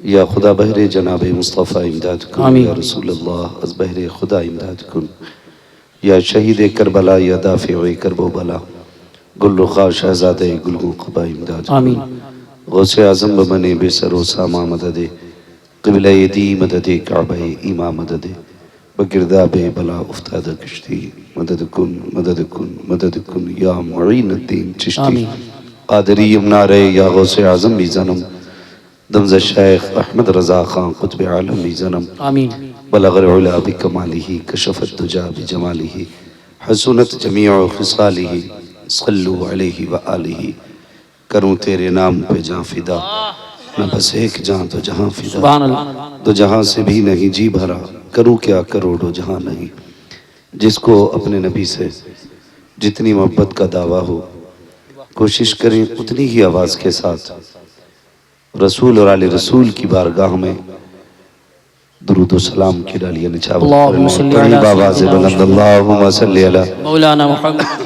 یا خدا بہر جناب مصطفیٰ امداد کن، آمین۔ یا رسول اللہ از بہر خدا امداد کن، یا شہید کربلا یا دافع کرب و بلا، گل رخا شہزاد گل قبا امداد کن، آمین۔ غوث اعظم بمن بے سر و ساما مدد، قبلہ دی مدد، کعبہ ایما مدد، بگرداب بلا افتاد کشتی، مدد کن مدد کن مدد کن یا معین الدین چشتی، آمین۔ قادری امنارے یا غوث اعظم بھی زنم، دمز شیخ احمد رضا خان قطب عالم بھی زنم، آمین۔ بلغ العلا بکمالہ، کشف الدجا بجمالہ، حسنت جمیع خصالہ، صلو علیہ وآلہ، کروں تیرے نام پہ جان فدا، نہ بس ایک جان تو جہاں فدا، سبحان اللہ۔ دو جہاں سے بھی نہیں جی بھرا، کروں کیا کروڑوں جہاں نہیں۔ جس کو اپنے نبی سے جتنی محبت کا دعویٰ ہو، کوشش کریں اتنی ہی آواز کے ساتھ رسول اور آل رسول کی بارگاہ میں درود و سلام کی ڈالیاں نچھاوت کر اللہم لیں۔ صلی قریب علی آواز بلند، اللہم صلی علی مولانا محمد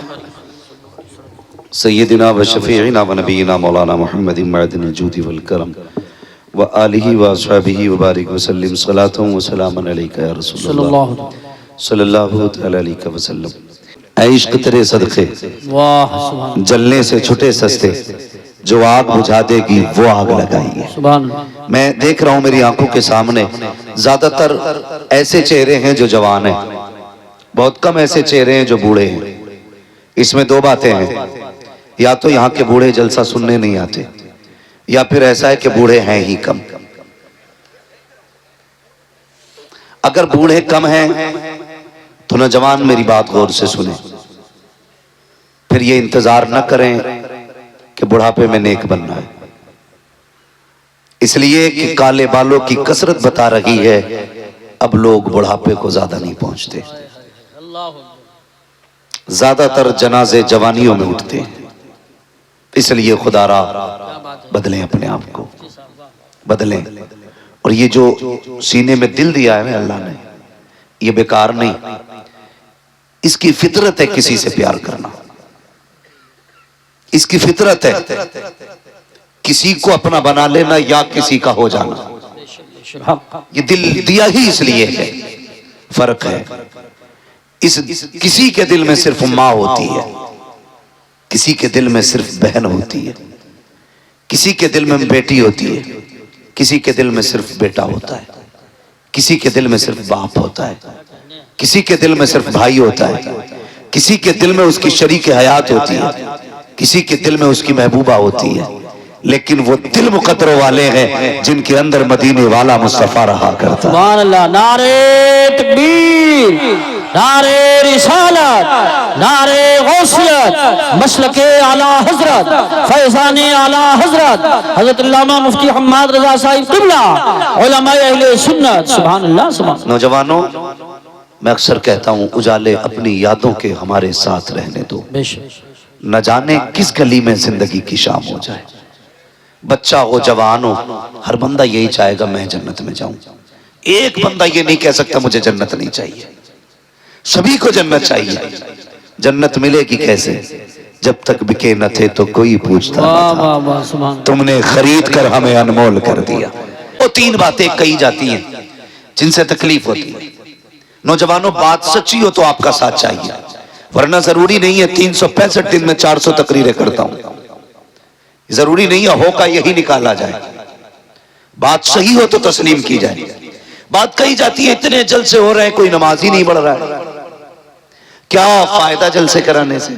سیدنا و شفیعنا و نبینا مولانا محمد معدن الجود والکرم و آلہ و اصحابہ و بارک وسلم، صلاة و سلام علیکہ یا رسول صلی اللہ اللہ صلی اللہ علیہ وسلم۔ اے عشق تیرے صدقے، واہ سبحان جلنے سے چھٹے سستے، جو آگ بجھا دے گی وہ آگ لگائیے۔ سبحان اللہ۔ میں دیکھ رہا ہوں میری آنکھوں کے سامنے زیادہ تر ایسے چہرے ہیں جو جوان ہیں، بہت کم ایسے چہرے ہیں جو بوڑھے ہیں۔ اس میں دو باتیں ہیں، یا تو یہاں کے بوڑھے جلسہ سننے نہیں آتے، یا پھر ایسا ہے کہ بوڑھے ہیں ہی کم۔ اگر بوڑھے کم ہیں تو نوجوان میری بات غور سے سنیں، پھر یہ انتظار نہ کریں کہ بڑھاپے میں نیک بننا ہے، اس لیے کہ کالے بالوں کی کثرت بتا رہی ہے اب لوگ بڑھاپے کو زیادہ نہیں پہنچتے، زیادہ تر جنازے جوانیوں میں اٹھتے ہیں۔ اس لیے خدا را بدلیں اپنے آپ کو، بدلیں۔ اور یہ جو سینے میں دل دیا ہے اللہ نے، یہ بیکار نہیں، اس کی فطرت ہے کسی سے پیار کرنا، اس کی فطرت ہے کسی کو اپنا بنا لینا یا کسی کا ہو جانا۔ یہ دل دیا ہی اس لیے ہے، فرق ہے۔ کسی کے دل میں صرف ماں ہوتی ہے، کسی کے دل میں صرف بہن ہوتی ہے، کسی کے دل میں بیٹی ہوتی ہے، کسی کے دل میں صرف بیٹا ہوتا ہے، کسی کے دل میں صرف باپ ہوتا ہے، کسی کے دل میں صرف بھائی ہوتا ہے، کسی کے دل میں اس کی شریک حیات ہوتی ہے، کسی کے دل میں اس کی محبوبہ ہوتی ہے، لیکن وہ دل مقدروں والے ہیں جن کے اندر مدینے والا مصطفیٰ رہا کرتا ہے۔ سبحان اللہ۔ نعرہ تکبیر، نعرہ رسالت، نعرہ غوثیت، مسلک اعلیٰ حضرت، فیضان اعلیٰ حضرت حضرت علامہ مفتی حماد رضا صاحب قبلہ، علماء اہل سنت۔ سبحان اللہ سبحان اللہ۔ نوجوانوں، میں اکثر کہتا ہوں اجالے اپنی یادوں کے ہمارے ساتھ رہنے دو، بے شک۔ نہ جانے کس گلی میں زندگی کی شام ہو جائے، بچہ ہو جوان ہو، ہر بندہ یہی چاہے گا میں جنت میں جاؤں۔ ایک بندہ یہ نہیں کہہ سکتا مجھے جنت نہیں چاہیے، سبھی کو جنت چاہیے۔ جنت ملے گی کیسے؟ جب تک بکے نہ تھے تو کوئی پوچھتا نہ واہ تھا، واہ واہ سبحان اللہ۔ تم نے خرید کر ہمیں انمول کر دیا۔ وہ تین باتیں کہی جاتی ہیں جن سے تکلیف ہوتی ہے۔ نوجوانوں، بات سچی ہو تو آپ کا ساتھ چاہیے، ورنہ ضروری نہیں ہے 365 دن میں 400 تقریریں کرتا ہوں، ضروری نہیں ہے ہو کا یہی نکالا جائے۔ بات صحیح ہو تو تسلیم کی جائے۔ بات کہی جاتی ہے اتنے جلسے ہو رہے ہیں کوئی نماز ہی نہیں پڑھ رہا ہے، کیا فائدہ جلسے کرانے سے؟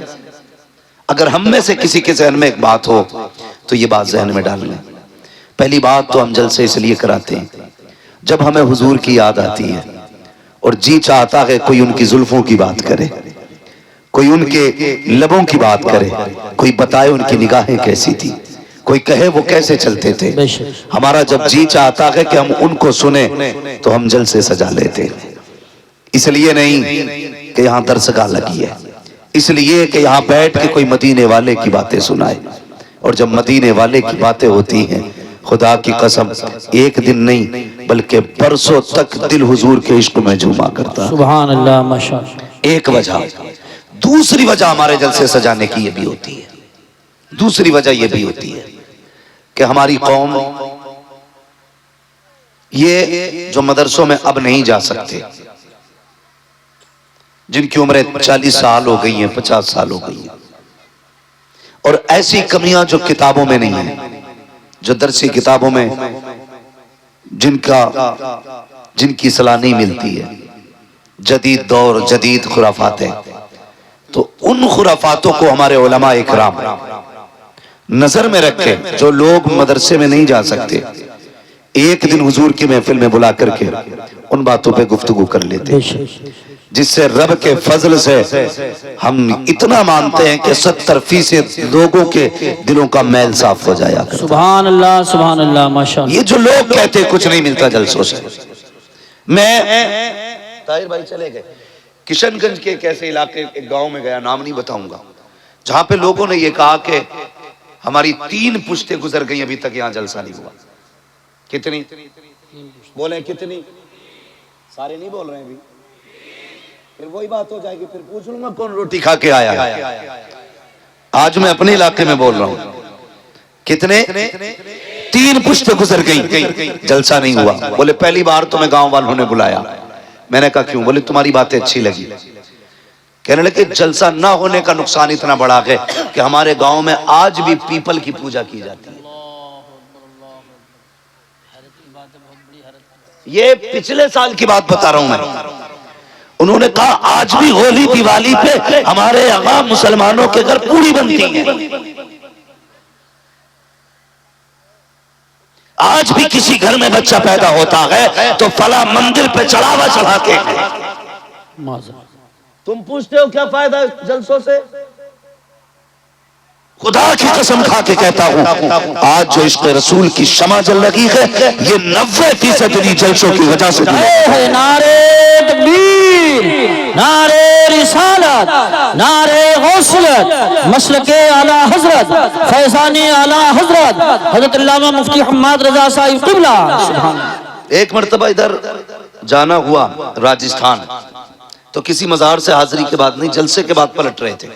اگر ہم میں سے کسی کے ذہن میں ایک بات ہو تو یہ بات ذہن میں ڈال لیں۔ پہلی بات تو ہم جلسے اس لیے کراتے ہیں جب ہمیں حضور کی یاد آتی ہے اور جی چاہتا ہے کوئی ان کی زلفوں کی بات کرے، کوئی ان کے لبوں کی بات کرے، کوئی بتائے ان کی نگاہیں کیسی تھی، کوئی کہے وہ کیسے چلتے تھے۔ ہمارا جب جی چاہتا ہے کہ ہم ان کو سنیں تو ہم جلسے سجا لیتے ہیں، اس لیے نہیں کہ یہاں درسگاہ لگی ہے، اس لیے کہ یہاں بیٹھ کے کوئی مدینے والے کی باتیں سنائے۔ اور جب مدینے والے کی باتیں ہوتی ہیں، خدا کی قسم ایک دن نہیں بلکہ برسوں تک دل حضور کے عشق میں جھوما کرتا۔ سبحان اللہ ماشاءاللہ۔ ایک وجہ۔ دوسری وجہ ہمارے جلسے سجانے کی یہ بھی ہوتی ہے، دوسری وجہ یہ بھی ہوتی ہے کہ ہماری قوم یہ جو مدرسوں میں اب نہیں جا سکتے، جن کی عمریں 40 سال ہو گئی ہیں، 50 سال ہو گئی ہیں، اور ایسی کمیاں جو کتابوں میں نہیں ہیں، جو درسی کتابوں میں جن کی صلاح نہیں ملتی ہے، جدید دور جدید خرافات ہیں، تو ان خرافاتوں کو ہمارے علماء اکرام نظر میں رکھے، جو لوگ مدرسے میں نہیں جا سکتے ایک دن حضور کی محفل میں بلا کر کے ان باتوں پہ گفتگو کر لیتے، جس سے رب کے فضل سے ہم اتنا مانتے ہیں کہ 70% لوگوں کے دلوں کا میل صاف ہو جایا کرتا۔ سبحان اللہ ماشاءاللہ۔ یہ جو لوگ کہتے ہیں کچھ نہیں ملتا جلسوں سے، میں طاہر بھائی چلے گئے کشن گنج کے ایک ایسے علاقے ایک گاؤں میں گیا، نام نہیں بتاؤں گا، جہاں پہ لوگوں نے یہ کہا کہ ہماری 3 پشتیں گزر گئی ابھی تک یہاں جلسہ نہیں ہوا۔ کتنی بولیں؟ کتنی؟ سارے نہیں بول رہے ہیں ابھی، پھر وہی بات ہو جائے گی، پھر پوچھ لوں گا کون روٹی کھا کے آیا ہے۔ آج میں اپنے علاقے میں بول رہا ہوں، کتنے؟ 3 پشتیں گزر گئی، جلسہ نہیں ہوا۔ بولے پہلی بار تمہیں گاؤں والوں نے بلایا۔ میں نے کہا کیوں؟ بولے تمہاری باتیں اچھی لگی۔ کہنے لگے جلسہ نہ ہونے کا نقصان اتنا بڑا ہے کہ ہمارے گاؤں میں آج بھی پیپل کی پوجا کی جاتی ہے۔ یہ پچھلے سال کی بات بتا رہا ہوں میں۔ انہوں نے کہا آج بھی ہولی دیوالی پہ ہمارے یہاں مسلمانوں کے گھر پوری بنتی ہے، آج بھی کسی گھر میں بچہ پیدا ہوتا ہے تو فلاں مندر پہ چڑھاوا چڑھاتے ہیں۔ تم پوچھتے ہو کیا فائدہ جلسوں سے؟ خدا کی قسم کھا کے کہتا ہوں، آج جو عشق رسول کی شمع جل رہی ہے یہ 90% انہی جلسوں کی وجہ سے ہے۔ نعرہ تکبیر، نعرہ رسالت، نعرہ غوثیت، مسلک اعلی حضرت، فیضان اعلی حضرت حضرت علامہ مفتی حماد رضا صاحب قبلہ۔ سبحان اللہ۔ ایک مرتبہ ادھر جانا ہوا راجستھان، تو کسی مزار سے حاضری کے بعد نہیں، جلسے کے بعد پلٹ رہے تھے،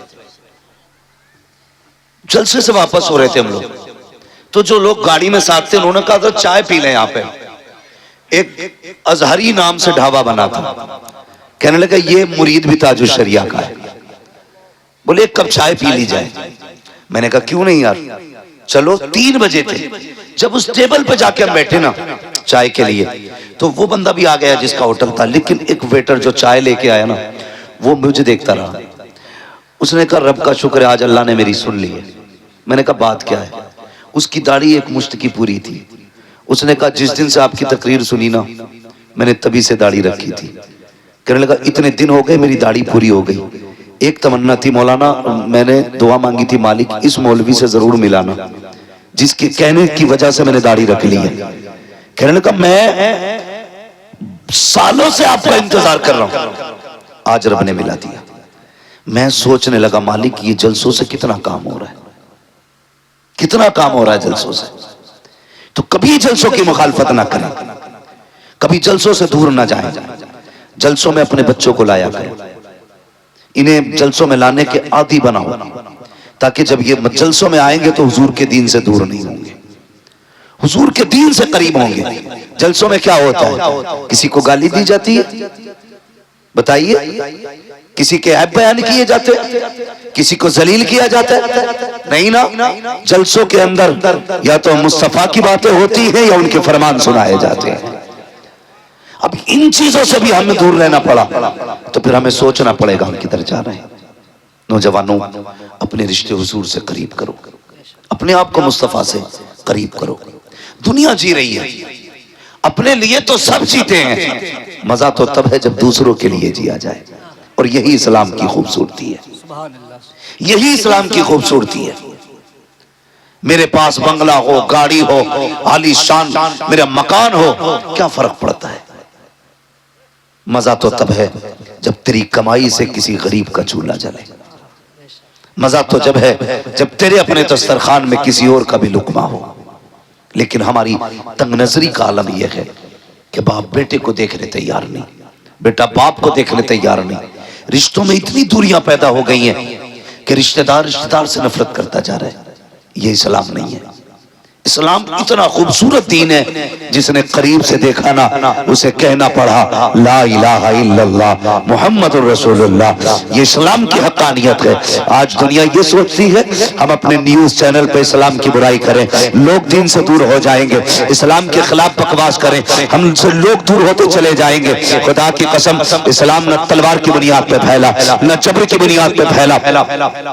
جلسے سے واپس ہو رہے تھے ہم لوگ، تو جو لوگ گاڑی میں ساتھ تھے انہوں نے کہا تھا چائے پی لیں یہاں پہ۔ ایک ازہری نام سے ڈھابا بنا تھا، کہنے لگا یہ مرید بھی تاج الشریعہ کا ہے، بولے ایک کپ چائے پی لی جائے۔ میں نے کہا کیوں نہیں یار، چلو۔ 3 بجے تھے، جب اس ٹیبل پہ جا کے ہم بیٹھے نا چائے کے لیے، تو وہ بندہ بھی آ گیا جس کا ہوٹل تھا، لیکن ایک ویٹر جو چائے لے کے آیا نا وہ مجھے دیکھتا رہا۔ اس نے کہا رب کا شکر ہے آج اللہ نے میری سن لی ہے۔ میں نے کہا بات کیا ہے؟ اس کی داڑھی ایک مشت کی پوری تھی۔ اس نے کہا جس دن سے آپ کی تقریر سنی نا میں نے تبھی سے داڑھی رکھی تھی۔ کہنے لگا اتنے دن ہو گئے میری داڑھی پوری ہو گئی، ایک تمنا تھی مولانا، میں نے دعا مانگی تھی مالک اس مولوی سے ضرور ملانا جس کے کہنے کی وجہ سے میں نے داڑھی رکھ لی ہے۔ کہنے لگا میں سالوں سے آپ کا انتظار کر رہا ہوں، آج رب نے ملا دیا۔ میں سوچنے لگا مالک یہ جلسوں سے کتنا کام ہو رہا ہے، کتنا کام ہو رہا ہے جلسوں سے۔ تو کبھی جلسوں کی مخالفت نہ کریں، کبھی جلسوں سے دور نہ جائیں، جلسوں میں اپنے بچوں کو لایا کریں، انہیں جلسوں میں لانے کے عادی بناؤ، تاکہ جب یہ جلسوں میں آئیں گے تو حضور کے دین سے دور نہیں ہوں گے، حضور کے دین سے قریب ہوں گے۔ جلسوں میں کیا ہوتا ہے؟ کسی کو گالی دی جاتی ہے؟ بتائیے، کسی کے عیب بیان کیے جاتے، کسی کو ذلیل کیا جاتا ہے؟ نہیں نا، جلسوں کے اندر یا تو مصطفیٰ کی باتیں ہوتی ہیں یا ان کے فرمان سنائے جاتے ہیں۔ اب ان چیزوں سے بھی ہمیں دور رہنا پڑا تو پھر ہمیں سوچنا پڑے گا ہم کدھر جا رہے ہیں۔ نوجوانوں اپنے رشتے حضور سے قریب کرو، اپنے آپ کو مصطفیٰ سے قریب کرو۔ دنیا جی رہی ہے، اپنے لیے تو سب جیتے ہیں، مزہ تو تب ہے جب دوسروں کے لیے جیا جائے، اور یہی اسلام کی خوبصورتی ہے، یہی اسلام کی خوبصورتی ہے۔ میرے پاس بنگلہ ہو، گاڑی ہو، عالی شان میرا مکان ہو، کیا فرق پڑتا ہے؟ مزہ تو تب ہے جب تیری کمائی سے کسی غریب کا چولہا جلے، مزہ تو جب ہے جب تیرے اپنے دسترخوان میں کسی اور کا بھی لقمہ ہو۔ لیکن ہماری تنگ نظری کا عالم یہ ہے کہ باپ بیٹے کو دیکھنے تیار نہیں، بیٹا باپ کو دیکھنے تیار نہیں، رشتوں میں اتنی دوریاں پیدا ہو گئی ہیں کہ رشتہ دار سے نفرت کرتا جا رہا ہے۔ یہ اسلام نہیں ہے، اسلام اتنا خوبصورت دین ہے، جس نے قریب سے دیکھا نا اسے کہنا پڑا لا الہ الا اللہ محمد رسول اللہ۔ یہ اسلام کی حقانیت ہے۔ آج دنیا یہ سوچتی ہے ہم اپنے نیوز چینل پہ اسلام کی برائی کریں، لوگ دین سے دور ہو جائیں گے، اسلام کے خلاف بکواس کریں، ہم سے لوگ دور ہوتے چلے جائیں گے۔ خدا کی قسم، اسلام نہ تلوار کی بنیاد پہ پھیلا، نہ جبر کی بنیاد پہ پھیلا۔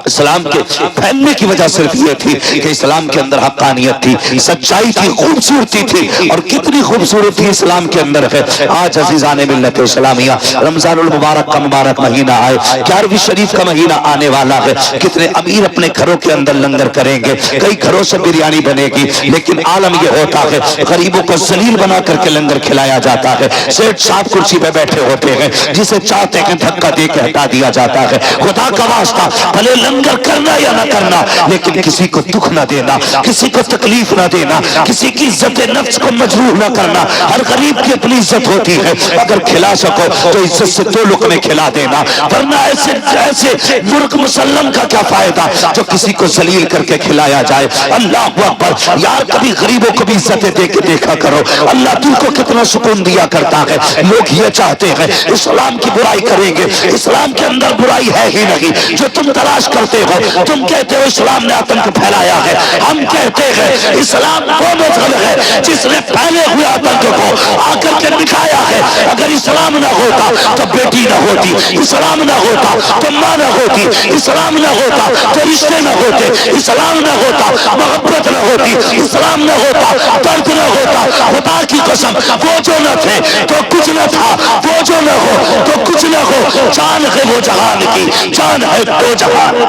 اسلام کے پھیلنے کی وجہ صرف یہ تھی کہ اسلام کے اندر حقانیت تھی، سچائی تھی، خوبصورتی تھی، اور کتنی خوبصورتی اسلام کے اندر ہے۔ آج عزیزان ملت اسلامیہ، رمضان المبارک کا مبارک مہینہ آئے، 11ویں شریف کا مہینہ آنے والا ہے، کتنے امیر اپنے گھروں کے اندر لنگر کریں گے، کئی گھروں سے بریانی بنے گی، لیکن عالم یہ ہوتا ہے غریبوں کو ذلیل بنا کر کے لنگر کھلایا جاتا ہے۔ سیٹ صاحب کرسی پہ بیٹھے ہوتے ہیں، جسے چاہتے ہیں دھکا دے کے ہٹا دیا جاتا ہے۔ خدا کا واسطہ بھلے لنگر کرنا یا نہ کرنا، لیکن کسی کو دکھ نہ دینا، کسی کو تکلیف نہ دینا، کسی کی عزت نفس کو مجروح نہ کرنا۔ ہر غریب کی اپنی عزت ہوتی ہے، اگر کھلا سکو تو عزت سے 2 لقمے کھلا دینا، ورنہ ایسے مرغ مسلم کا کیا فائدہ جو کسی کو ذلیل کر کے کھلایا جائے۔ اللہ اکبر، یار کبھی غریبوں کو بھی عزتیں دے کے دیکھا کرو، اللہ دل کو کتنا سکون دیا کرتا ہے۔ لوگ یہ چاہتے ہیں اسلام کی برائی کریں گے، اسلام کے اندر برائی ہے ہی نہیں، جو تم تلاش کرتے ہو، تم کہتے ہو اسلام نے آتنک پھیلایا ہے، ہم کہتے ہیں اسلام وہ مذہب ہے جس نے پھیلے ہوئے آتنک کو آ کر کے دکھایا ہے۔ اگر اسلام نہ ہوتا تو بیٹی نہ ہوتی، اسلام نہ ہوتا تو ماں نہ ہوتی، اسلام نہ ہوتا تو رشتے نہ ہوتے، اسلام نہ ہوتا محبت نہ ہوتی، اسلام نہ ہوتا درد نہ ہوتا۔ خدا کی قسم، وہ جو نہ تھے تو کچھ نہ تھا، وہ جو نہ ہو تو کچھ نہ ہو، جان ہے وہ جہان کی، جان ہے تو جہان۔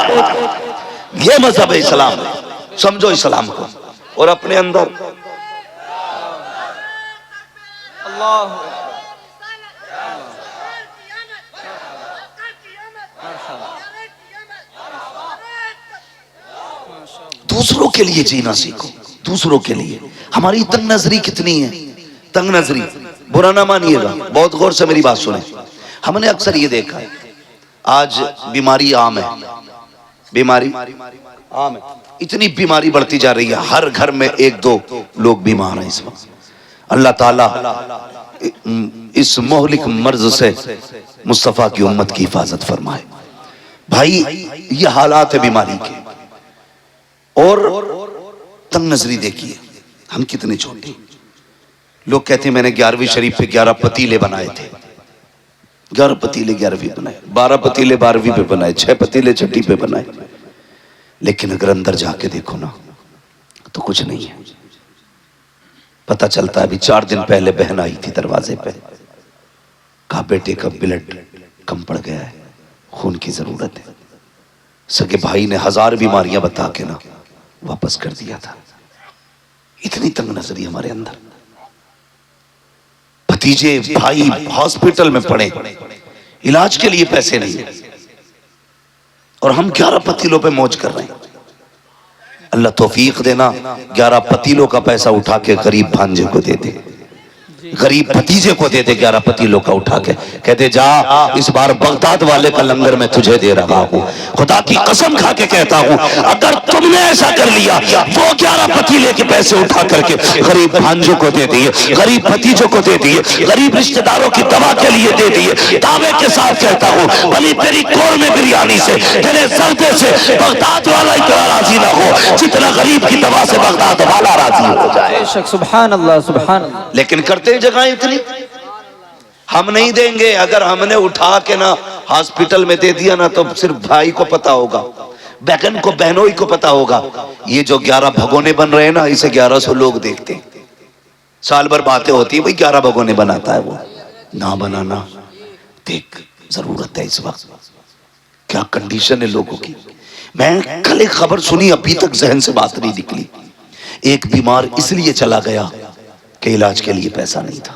یہ مذہب ہے اسلام، سمجھو اسلام کو، اور اپنے اندر دوسروں کے لیے جینا سیکھو، دوسروں کے لیے۔ ہماری تنگ نظری کتنی ہے، تنگ نظری، برا نہ مانیے گا، بہت غور سے میری بات سنیں۔ ہم نے اکثر یہ دیکھا ہے، آج بیماری عام ہے، بیماری عام ہے، اتنی بیماری بڑھتی جا رہی ہے، ہر گھر میں 1-2 لوگ بیمار ہیں اس وقت۔ اللہ تعالیٰ اس مہلک مرض سے مصطفیٰ کی امت کی حفاظت فرمائے۔ بھائی یہ حالات ہے بیماری کے، اور تنگ نظری دیکھیے، ہم کتنے چھوٹے۔ لوگ کہتے ہیں میں نے 11ویں شریف پہ 11 پتیلے بنائے تھے، 11 پتیلے 11ویں بنائے، 12 پتیلے 12ویں پہ بنائے، 6 پتیلے 6ٹھی پہ بنائے، لیکن اگر اندر جا کے دیکھو نا تو کچھ نہیں ہے۔ پتہ چلتا ہے ابھی 4 دن پہلے بہن آئی تھی دروازے پہ، کہا بیٹے کا بلڈ کم پڑ گیا ہے، خون کی ضرورت ہے۔ سگے بھائی نے 1000 بیماریاں بتا کے نا واپس کر دیا تھا۔ اتنی تنگ نظری ہمارے اندر۔ بھتیجے بھائی ہاسپٹل میں پڑے، علاج کے لیے پیسے نہیں، اور ہم 11 پتیلوں پہ موج کر رہے ہیں۔ اللہ توفیق دینا، 11 پتیلوں کا پیسہ اٹھا کے غریب بھانجے کو دے دے، غریب بھتیجے کو دے دے 11 پتیلوں کا اٹھا کے، کہتے جا اس بار بغداد والے کا لنگر میں تجھے دے رہا ہوں۔ خدا کی قسم کھا کے کہتا ہوں، اگر تم نے ایسا کر لیا، وہ 11 پتیلے کے پیسے اٹھا کر کے غریب بھانجوں کو دے دیے، غریب بھتیجوں کو دے دیے، غریب رشتہ داروں کی دوا کے لیے دے دیے، دعوے کے ساتھ کہتا ہوں بھلی تیری کور میں بریانی سے، تیرے سردے سے بغداد والا اتنا راضی نہ ہو جتنا غریب کی دوا سے بغداد والا راضی ہو جائے۔ سبحان اللہ، سبحان اللہ۔ لیکن کرتے جگہیں اتنی ہم نہیں دیں گے۔ اگر ہم نے اٹھا کے نا ہاسپٹل میں دے دیا نا تو صرف بھائی کو پتا ہوگا، بہن کو بہنوئی کو پتا ہوگا۔ یہ جو 11 بھگونے بن رہے ہیں نا، اسے 1100 لوگ دیکھتے ہیں، سال بھر باتیں ہوتی ہیں بھئی 11 بھگونے بناتا ہے وہ، نہ بنانا۔ دیکھ ضرورت ہے اس وقت، کیا کنڈیشن ہے لوگوں کی۔ میں کل ایک خبر سنی، ابھی تک ذہن سے بات نہیں نکلی۔ ایک بیمار اس لیے چلا گیا کہ علاج کے لیے پیسہ نہیں تھا،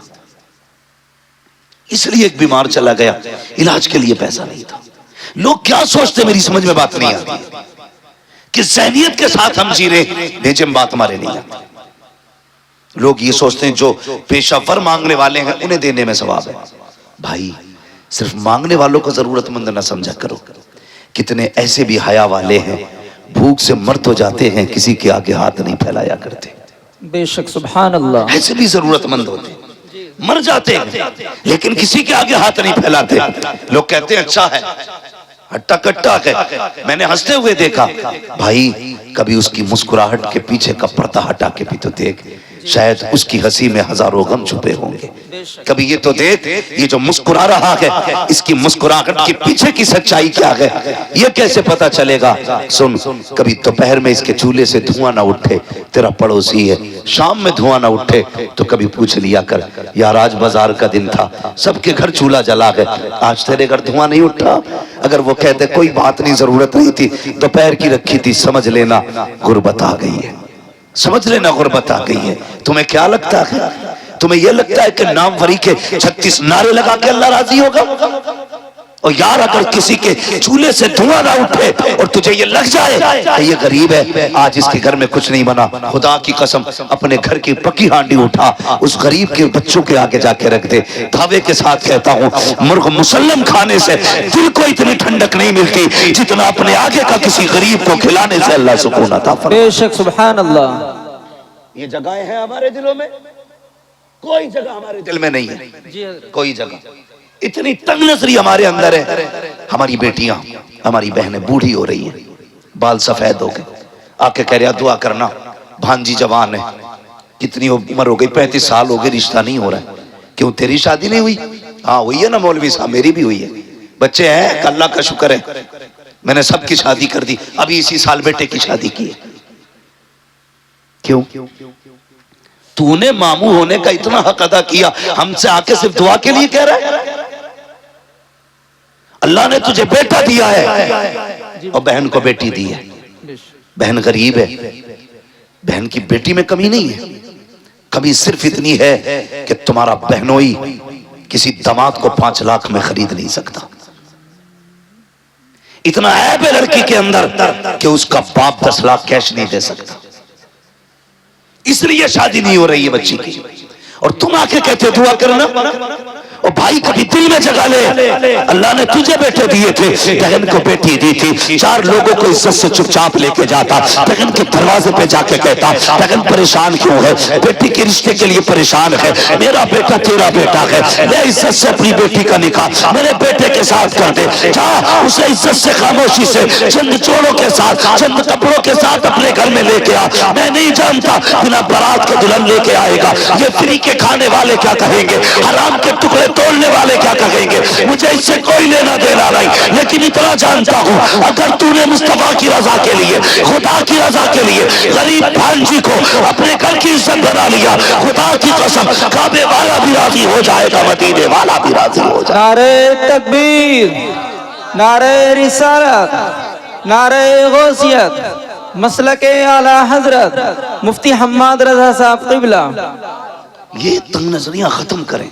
اس لیے ایک بیمار چلا گیا، علاج کے لیے پیسہ نہیں تھا۔ لوگ کیا سوچتے میری سمجھ میں بات نہیں آتی کہ ذہنیت کے ساتھ ہم جی رہے، نیچے میں بات ہمارے نہیں آتی۔ لوگ یہ سوچتے ہیں جو پیشہ ور مانگنے والے ہیں انہیں دینے میں ثواب ہے۔ بھائی صرف مانگنے والوں کو ضرورت مند نہ سمجھا کرو، کتنے ایسے بھی حیا والے ہیں بھوک سے مرد ہو جاتے ہیں، کسی کے آگے ہاتھ نہیں پھیلایا کرتے۔ بے شک سبحان اللہ. ایسے بھی ضرورت مند ہوتے ہیں، مر جاتے ہیں لیکن کسی کے آگے ہاتھ نہیں پھیلاتے. لوگ کہتے ہیں اچھا ہے، ہٹا کٹا ہے. میں نے ہنستے ہوئے دیکھا. بھائی کبھی اس کی مسکراہٹ کے پیچھے کا پردہ ہٹا کے بھی تو دیکھ، شاید اس کی ہنسی میں ہزاروں غم چھپے ہوں گے. کبھی یہ تو دیکھ، یہ جو مسکرا رہا ہے اس کی مسکراہٹ کے پیچھے کی سچائی کیا ہے، یہ کیسے پتا چلے گا؟ سن، کبھی دوپہر میں اس کے چولہے سے دھواں نہ اٹھے، تیرا پڑوسی ہے، شام میں دھواں نہ اٹھے تو کبھی پوچھ لیا کر، یار آج بازار کا دن تھا، سب کے گھر چولہا جلا ہے، آج تیرے گھر دھواں نہیں اٹھا؟ اگر وہ کہتے کوئی بات نہیں، ضرورت نہیں تھی، دوپہر کی رکھی تھی، سمجھ لینا غربت آ گئی ہے، سمجھ لینا غربت آ گئی ہے. تمہیں کیا لگتا ہے؟ تمہیں یہ لگتا ہے کہ ناموری کے 36 نعرے لگا کے اللہ راضی ہوگا؟ اور یار اگر کسی کے چولہے سے دھواں نہ اٹھے اور تجھے یہ لگ جائے کہ یہ غریب ہے، آج اس کے گھر میں کچھ نہیں بنا، خدا کی قسم اپنے گھر کی پکی ہانڈی اٹھا اس غریب کے بچوں کے آگے جا کے رکھ دے. دعوے کے ساتھ کہتا ہوں، مرغ مسلم کھانے سے دل کو اتنی ٹھنڈک نہیں ملتی جتنا اپنے آگے کا کسی غریب کو کھلانے سے اللہ سکون عطا فرمائے. بے شک سبحان اللہ. یہ جگہیں ہیں ہمارے دلوں میں؟ کوئی جگہ ہمارے دل میں نہیں ہے، کوئی جگہ. اتنی تنگ نظری ہمارے اندر ہے. ہماری بیٹیاں، ہماری بہنیں بوڑھی ہو رہی ہیں، بال سفید ہو گئے، آ کے کہہ رہا دعا کرنا، بھانجی جوان ہے، کتنی عمر ہو گئی، 35 سال ہو گئے، رشتہ نہیں ہو رہا ہے. کیوں تیری شادی نہیں ہوئی؟ ہاں ہوئی ہے نا مولوی صاحب، میری بھی ہوئی ہے، بچے ہیں، اللہ کا شکر ہے، میں نے سب کی شادی کر دی، ابھی اسی سال بیٹے کی شادی کی ہے. کیوں؟ تو نے ماموں ہونے کا اتنا حق ادا کیا، ہم سے آ کے صرف دعا کے لیے کہہ رہا ہے؟ اللہ نے تجھے بیٹا دیا ہے اور بہن کو بیٹی دی ہے. بہن غریب ہے، بہن کی بیٹی میں کمی نہیں ہے، کمی صرف اتنی ہے کہ تمہارا بہنوئی کسی داماد کو 5 لاکھ میں خرید نہیں سکتا. اتنا عیب ہے لڑکی کے اندر کہ اس کا باپ 10 لاکھ کیش نہیں دے سکتا، اس لیے شادی نہیں ہو رہی ہے بچی کی. اور تم آ کے کہتے دعا کرنا. اور بھائی کبھی دل میں جگہ لے، اللہ نے تجھے بیٹے دیے تھے، بہن کو بیٹی دی تھی، 4 لوگوں کو عزت سے چپ چاپ لے کے جاتا، بہن کے دروازے پہ جا کے کہتا بہن پریشان کیوں ہے، بیٹی کے رشتے کے لیے پریشان ہے، میرا بیٹا تیرا بیٹا ہے، لے عزت سے اپنی بیٹی کا نکاح میرے بیٹے کے ساتھ کر دے. جا اسے عزت سے خاموشی سے چند جوڑوں کے ساتھ، چند کپڑوں کے ساتھ اپنے گھر میں لے کے آ. میں نہیں جانتا بنا بارات کے دلہن لے کے آئے گا، یہ فری کے کھانے والے کیا کہیں گے، حرام کے ٹکڑے توڑنے والے کیا کہیں گے، مجھے اس سے کوئی لینا دینا نہیں. لیکن اتنا جانتا ہوں اگر تو نے مصطفیٰ کی رضا کے لیے، خدا کی رضا کے لیے غریب بھانجی کو اپنے گھر کی عزت بنا لیا، خدا کی قسم کعبے والا بھی راضی ہو جائے گا، مدینے والا بھی راضی ہو جائے گا. نعرہ تکبیر، نعرہ رسالت، نعرہ غوثیت، مسلک اعلی حضرت مفتی حماد رضا صاحب قبلہ. یہ تنگ نظریاں ختم کریں،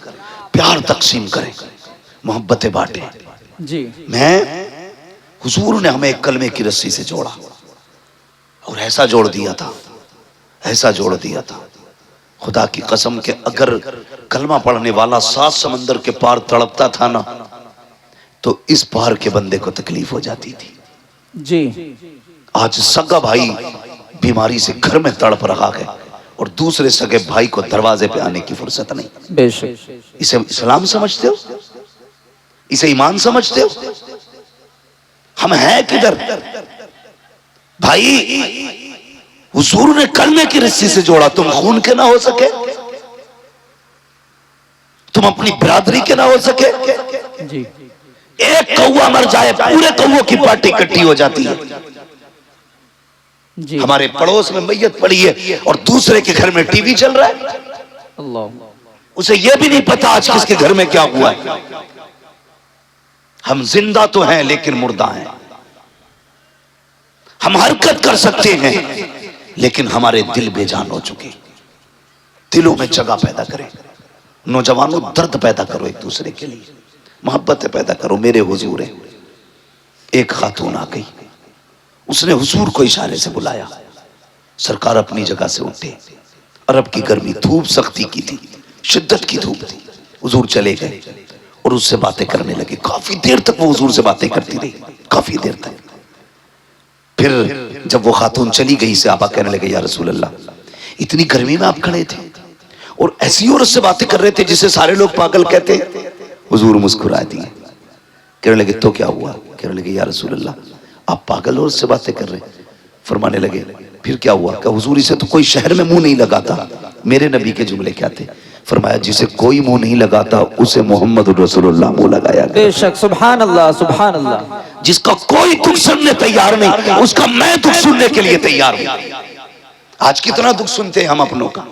پیار تقسیم کریں، محبتیں بانٹیں. جی میں حضور نے ہمیں ایک کلمے کی رسی سے جوڑا اور ایسا جوڑ دیا تھا، ایسا جوڑ دیا تھا، خدا کی قسم کہ اگر کلمہ پڑھنے والا 7 سمندر کے پار تڑپتا تھا نا تو اس پار کے بندے کو تکلیف ہو جاتی تھی. جی آج سگا بھائی بیماری سے گھر میں تڑپ رہا ہے اور دوسرے سگے بھائی کو دروازے پہ آنے کی فرصت نہیں. بے شک. اسے اسلام سمجھتے ہو؟ اسے ایمان سمجھتے ہو؟ ہم ہیں کدھر؟ بھائی حضور نے کلمے کی رسی سے جوڑا، تم خون کے نہ ہو سکے، تم اپنی برادری کے نہ ہو سکے. جی ایک کوا مر جائے پورے کووں کی پارٹی کٹھی ہو جاتی ہے. جی ہمارے پڑوس میں میت پڑی ہے اور دوسرے کے گھر میں ٹی وی چل رہا ہے، اللہ، اسے یہ بھی نہیں پتا آج کس کے گھر میں کیا ہوا ہے. ہم زندہ تو ہیں لیکن مردہ ہیں، ہم حرکت کر سکتے ہیں لیکن ہمارے دل بے جان ہو چکے. دلوں میں جگہ پیدا کریں. نوجوانوں درد پیدا کرو ایک دوسرے کے لیے، محبت پیدا کرو. میرے حضور ہے، ایک خاتون آ گئی، اس نے حضور کو اشارے سے بلایا. سرکار اپنی جگہ سے اٹھے، عرب کی گرمی، دھوپ سختی کی تھی، شدت کی دھوپ تھی. حضور چلے گئے اور اس سے باتیں کرنے لگے. کافی دیر تک وہ حضور سے باتیں کرتی رہی، کافی دیر تک. پھر جب وہ خاتون چلی گئی، صحابہ کہنے لگے یا رسول اللہ اتنی گرمی میں آپ کھڑے تھے اور ایسی عورت سے باتیں کر رہے تھے جسے سارے لوگ پاگل کہتے ہیں. حضور مسکرا دیے. کہنے لگے تو کیا ہوا؟ کہنے لگے یا رسول اللہ آپ پاگل عورت سے باتیں کر رہے ہیں. فرمانے لگے پھر کیا ہوا؟ کہ حضور اسے تو کوئی شہر میں منہ نہیں لگاتا. میرے نبی کے جملے کیا تھے؟ فرمایا جسے کوئی منہ نہیں لگاتا اسے محمد رسول اللہ منہ لگایا. بے شک. سبحان اللہ سبحان اللہ. جس کا کوئی دکھ سننے تیار نہیں اس کا میں دکھ سننے کے لیے تیار ہوں. آج کتنا دکھ سنتے ہیں ہم اپنوں کا.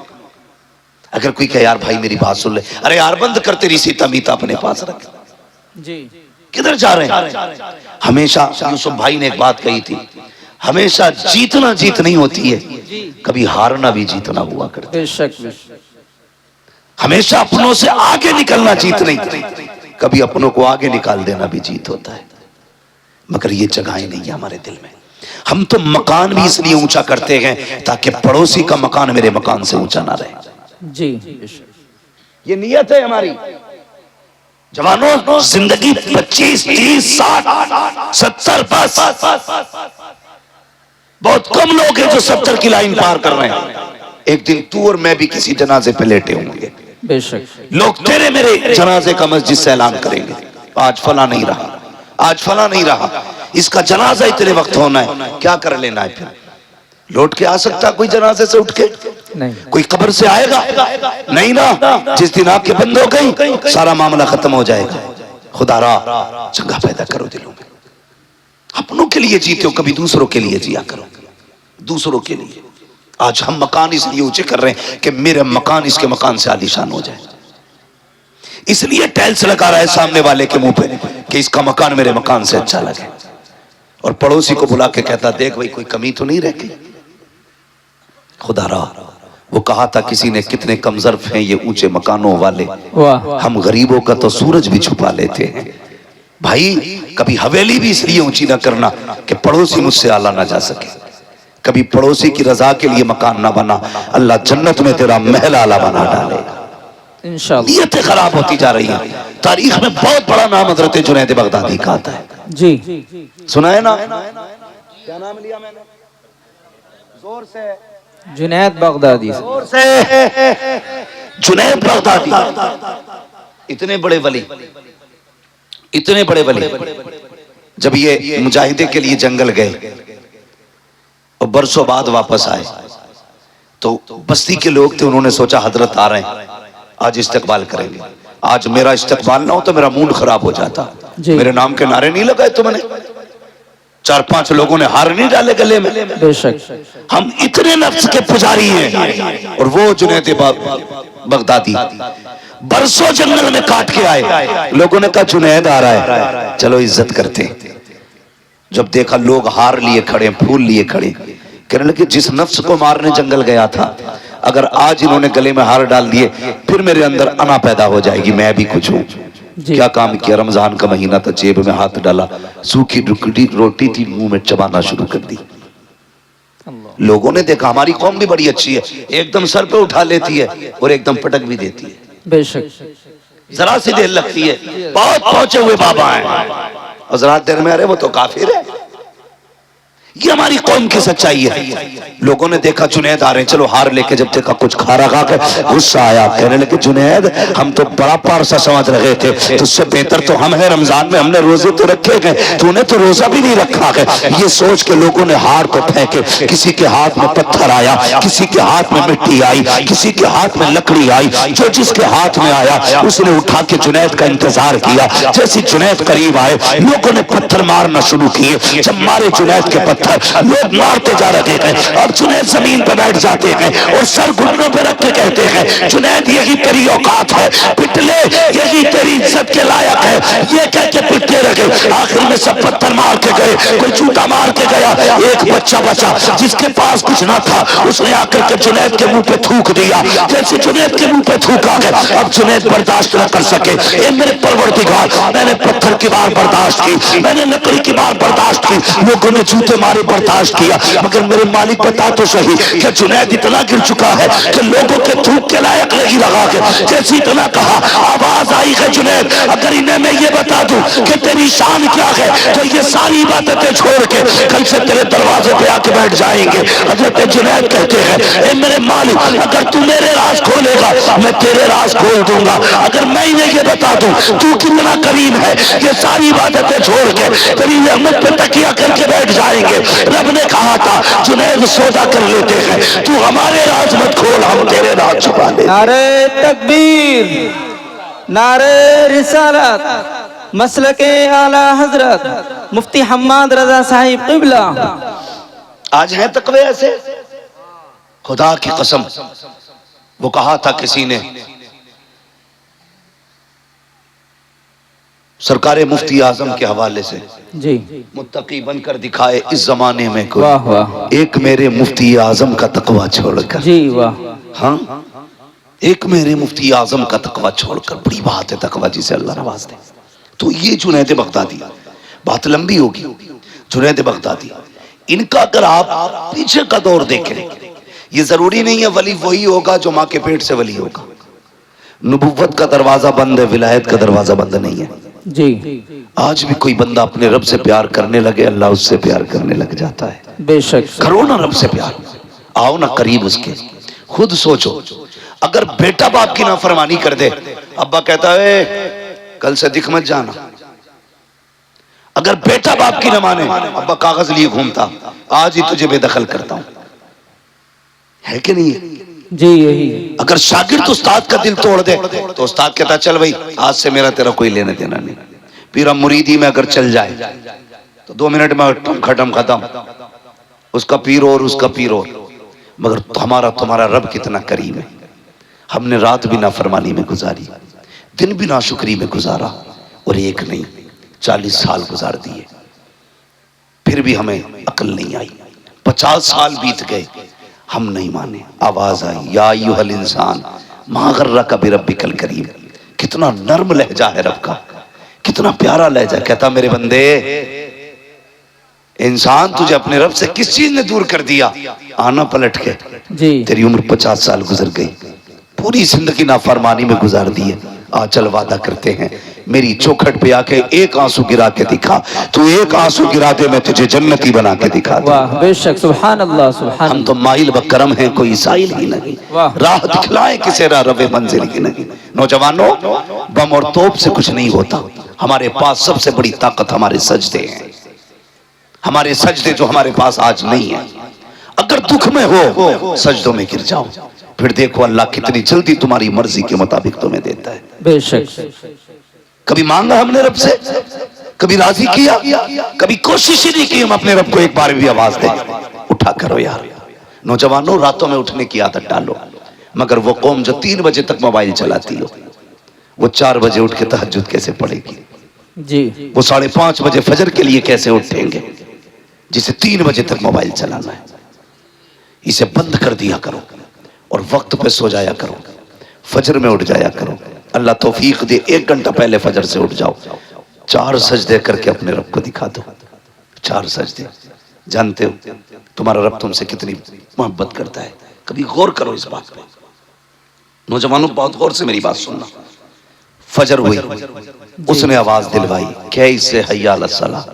اگر کوئی کہے یار بھائی میری بات سن لے، ارے یار بند کر تیری سیتا میتا اپنے پاس رکھ. جی کدھر جا رہے ہیں؟ ہمیشہ یوسف بھائی نے ایک بات کہی تھی، ہمیشہ جیتنا جیت نہیں ہوتی ہے، کبھی ہارنا بھی جیتنا ہوا کرتا. بے شک. ہمیشہ اپنوں سے آگے نکلنا جیت نہیں، کبھی اپنوں کو آگے نکال دینا بھی جیت ہوتا ہے. مگر یہ جگہیں نہیں ہیں ہمارے دل میں. ہم تو مکان بھی اس لیے اونچا کرتے ہیں تاکہ پڑوسی کا مکان میرے مکان سے اونچا نہ رہے. جی یہ نیت ہے ہماری. جوانوں زندگی 25 30 60 70 بس بہت کم لوگ ہیں جو 70 کی لائن پار کر رہے ہیں. ایک دن تو اور میں بھی کسی جنازے پہ لیٹے ہوں گے. بے شک. لوگ تیرے میرے جنازے کا مسجد سے اعلان کریں گے آج فلاں نہیں رہا، آج فلاں نہیں رہا، اس کا جنازہ اتنے وقت ہونا ہے. کیا کر لینا ہے پھر؟ لوٹ کے آ سکتا کوئی جنازے سے اٹھ کے؟ نہیں. کوئی قبر سے آئے گا؟ نہیں نا. جس دن آپ کے بند ہو گئی سارا معاملہ ختم ہو جائے گا. خدا را جگہ پیدا کرو دلوں میں. اپنوں کے لیے جیتے ہو، کبھی دوسروں کے لیے جیا کرو. دوسروں کے لیے. آج ہم مکان اس لیے اونچے کر رہے ہیں کہ میرے مکان اس کے مکان سے عالیشان ہو جائے. اس لیے ٹائلز لگا رہا ہے سامنے والے کے منہ پہ کہ اس کا مکان میرے مکان سے اچھا لگے. اور پڑوسی کو بلا کے کہتا دیکھ بھائی کوئی کمی تو نہیں رہ گئی. خدا را وہ کہا تھا کسی نے کتنے کم ظرف ہیں یہ اونچے مکانوں والے، ہم غریبوں کا تو سورج بھی چھپا لیتے ہیں. بھائی کبھی حویلی بھی اس لیے اونچی نہ کرنا کہ پڑوسی مجھ سے اعلیٰ نہ جا سکے. کبھی پڑوسی کی رضا کے لیے مکان نہ بنا، اللہ جنت میں تیرا محل اعلیٰ بنا ڈالے گا. انشاءاللہ. نیتیں خراب ہوتی جا رہی ہیں. تاریخ میں بہت بڑا نام حضرت جنید بغدادی کا آتا ہے. جی سنا ہے نا؟ کیا نام لیا میں نے؟ زور سے. جنید بغدادی. جنید بغدادی اتنے بڑے ولی، اتنے بڑے ولی جب یہ مجاہدے کے لیے جنگل گئے اور برسوں بعد واپس آئے تو بستی کے لوگ تھے، انہوں نے سوچا حضرت آ رہے ہیں آج استقبال کریں گے. آج میرا استقبال نہ ہو تو میرا موڈ خراب ہو جاتا. میرے نام کے نعرے نہیں لگائے تم نے، 4-5 لوگوں نے ہار نہیں ڈالے گلے میں. بے شک. ہم اتنے نفس کے پجاری ہیں. اور وہ جنید بغدادی برسوں جنگل میں کاٹ کے آئے. لوگوں نے کہا جنید آ رہا ہے چلو عزت کرتے. جب دیکھا لوگ ہار لیے کھڑے، پھول لیے کھڑے، کہنے لگے جس نفس کو مارنے جنگل گیا تھا اگر آج انہوں نے گلے میں ہار ڈال دیے پھر میرے اندر انا پیدا ہو جائے گی، میں بھی کچھ ہوں. کیا کام کیا؟ رمضان کا مہینہ تھا، جیب میں ہاتھ ڈالا، سوکھی روٹی تھی منہ میں چبانا شروع کر دی. لوگوں نے دیکھا ہماری قوم بھی بڑی اچھی ہے، ایک دم سر پہ اٹھا لیتی ہے اور ایک دم پٹک بھی دیتی ہے. بے شک. ذرا سی دیر لگتی ہے. بہت پہنچے ہوئے بابا ہیں اور ذرا دیر میں ارے وہ تو کافر ہے. یہ ہماری قوم کی سچائی ہے. لوگوں نے دیکھا جنید آ رہے ہیں چلو ہار لے کے، جب دیکھا کچھ کھا رہا کے غصہ آیا، کہنے لگے جنید ہم تو بڑا پارسا سمجھ رہے تھے، تجھ سے بہتر تو ہم ہیں، رمضان میں ہم نے روزے تو رکھے گئے، تو نے تو روزہ بھی نہیں رکھا ہے. یہ سوچ کے لوگوں نے ہار کو پھینکے. کسی کے ہاتھ میں پتھر آیا، کسی کے ہاتھ میں مٹی آئی، کسی کے ہاتھ میں لکڑی آئی. جو جس کے ہاتھ میں آیا اس نے اٹھا کے جنید کا انتظار کیا. جیسے جنید قریب آئے لوگوں نے پتھر مارنا شروع کیے. جب مارے جنید کے پتھر لوگ مارتے جا رہے ہیں اور جنید زمین پہ بیٹھ جاتے ہیں اور سر گھٹنوں پہ رکھ کے کہتے ہیں جنید یہی تیری اوقات ہے، پٹ لے، یہی تیری عزت کے لائق ہے. یہ کہہ کے پٹتے رہے. آخر میں سب پتھر مار کے گئے، کوئی چوٹا مار کے گیا. ایک بچہ بچا جس کے پاس کچھ نہ تھا، اس نے آ کر کے جنید کے منہ پہ تھوک دیا. جیسے جنید کے منہ پہ تھوکا گیا اب جنید برداشت نہ کر سکے. اے میرے پروردگار، میں نے پتھر کی بار برداشت کی، میں نے لکڑی کی بار برداشت کی. لوگوں نے جوتے مارے ہمارے برداشت کیا، مگر میرے مالک بتا تو صحیح کہ جنید اتنا گر چکا ہے کہ لوگوں کے تھوک کے لائق لگی لگا کے جیسی اتنا کہا، آواز آئی کہ جنید اگر انہیں میں یہ بتا دوں کہ تیری شان کیا ہے تو یہ ساری عبادتیں چھوڑ کے کل سے تیرے دروازے پہ آ کے بیٹھ جائیں گے۔ حضرت جنید کہتے ہیں اے میرے مالک اگر تو میرے راز کھولے گا میں تیرے راز کھول دوں گا، اگر میں انہیں یہ بتا دوں تو کتنا کریم ہے یہ ساری عبادتیں چھوڑ کے تیری رحمت پہ تکیہ کر کے بیٹھ جائیں گے۔ رب نے کہا تھا جنید سودا کر لیتے ہیں، تو ہمارے راز مت کھول ہم تیرے راز چھپا لیں۔ نعرہ تکبیر، نعرہ رسالت، مسلک اعلی حضرت مفتی حماد رضا صاحب قبلہ۔ آج ہیں تقوی ایسے؟ خدا کی قسم وہ کہا تھا کسی نے، سرکار مفتی اعظم کے حوالے سے، جی متقی بن کر دکھائے اس زمانے میں کوئی واہ واہ، ایک میرے مفتی اعظم کا تقوی چھوڑ کر۔ جی واہ، ہاں ایک میرے مفتی اعظم کا تقوی چھوڑ کر، بڑی بات ہے تقوی جسے اللہ نواز دے۔ تو یہ جنید بغدادی، بات لمبی ہوگی، جنید بغدادی ان کا اگر آپ پیچھے کا دور دیکھیں، یہ ضروری نہیں ہے ولی وہی ہوگا جو ماں کے پیٹ سے ولی ہوگا۔ نبوت کا دروازہ بند ہے، ولایت کا دروازہ بند نہیں ہے۔ جی آج بھی کوئی بندہ اپنے رب سے پیار کرنے لگے اللہ اس سے پیار کرنے لگ جاتا ہے۔ بے شک، کرو نا رب سے پیار، آؤ نا قریب اس کے۔ خود سوچو اگر بیٹا باپ کی نافرمانی کر دے، ابا کہتا ہے کل سے دکھ مت جانا۔ اگر بیٹا باپ کی نہ مانے، ابا کاغذ لیے گھومتا آج ہی تجھے بے دخل کرتا ہوں، ہے کہ نہیں ہے؟ جی یہی، اگر شاگرد استاد کا دل توڑ دے تو استاد کہتا چل بھائی آج سے میرا تیرا کوئی لینے دینا نہیں۔ پھر ہم مریدی میں اگر چل جائے تو 2 منٹ میں ختم اس کا پیر اور اس کا پیر اور۔ مگر ہمارا تمہارا رب کتنا کریم ہے، ہم نے رات بھی نافرمانی میں گزاری، دن بھی ناشکری میں گزارا، اور ایک نہیں 40 سال گزار دیے، پھر بھی ہمیں عقل نہیں آئی۔ 50 سال بیت گئے ہم نہیں مانے۔ آواز آئی یا ایھا الانسان ما غرک بربک الکریم۔ کتنا نرم لہجہ ہے رب کا، کتنا پیارا لہجہ، کہتا میرے بندے انسان تجھے اپنے رب سے کس چیز نے دور کر دیا؟ آنا پلٹ کے، جی تیری عمر 50 سال گزر گئی، پوری زندگی نافرمانی میں گزار دیے۔ آ چل وعدہ کرتے ہیں میری چوکھٹ پہ آ کے ایک آنسو گرا کے دکھا، تو ایک آنسو گرا دے میں تجھے جنتی بنا کے دکھا دوں۔ واہ، بے شک، سبحان اللہ سبحان ہم اللہ۔ تو مائل بکرم ہیں کوئی سائل ہی نہیں، واہ۔ راہ دکھلائیں کسے راہ رو منزل ہی نہیں۔ نوجوانوں بم اور توپ سے کچھ نہیں ہوتا، ہمارے پاس سب سے بڑی طاقت ہمارے سجدے ہیں، ہمارے سجدے جو ہمارے پاس آج نہیں ہیں۔ اگر دکھ میں ہو سجدوں میں گر جاؤ، پھر دیکھو اللہ کتنی جلدی تمہاری مرضی کے مطابق تمہیں دیتا ہے۔ بے شک، کبھی مانگا ہم نے رب سے، کبھی راضی کیا، کبھی کوشش ہی نہیں کی ہم اپنے رب کو ایک بار بھی آواز دیں اٹھا کرو یار۔ نوجوانوں راتوں میں اٹھنے کی عادت ڈالو، مگر وہ قوم جو 3 بجے تک موبائل چلاتی ہو وہ 4 بجے اٹھ کے تہجد کیسے پڑھے گی؟ جی وہ 5:30 بجے فجر کے لیے کیسے اٹھیں گے جسے 3 بجے تک موبائل چلانا ہے؟ اسے بند کر دیا کرو اور وقت پہ سو جایا کرو، فجر میں اٹھ جایا کرو۔ اللہ توفیق دے 1 گھنٹہ پہلے فجر سے اٹھ جاؤ، 4 سجدے کر کے اپنے رب کو دکھا دو۔ 4 سجدے، جانتے ہو تمہارا رب تم سے کتنی محبت کرتا ہے، کبھی غور کرو اس بات پہ۔ نوجوانوں بہت غور سے میری بات سننا۔ فجر ہوئی، اس نے آواز دلوائی کہ اس سے حی علی الصلاۃ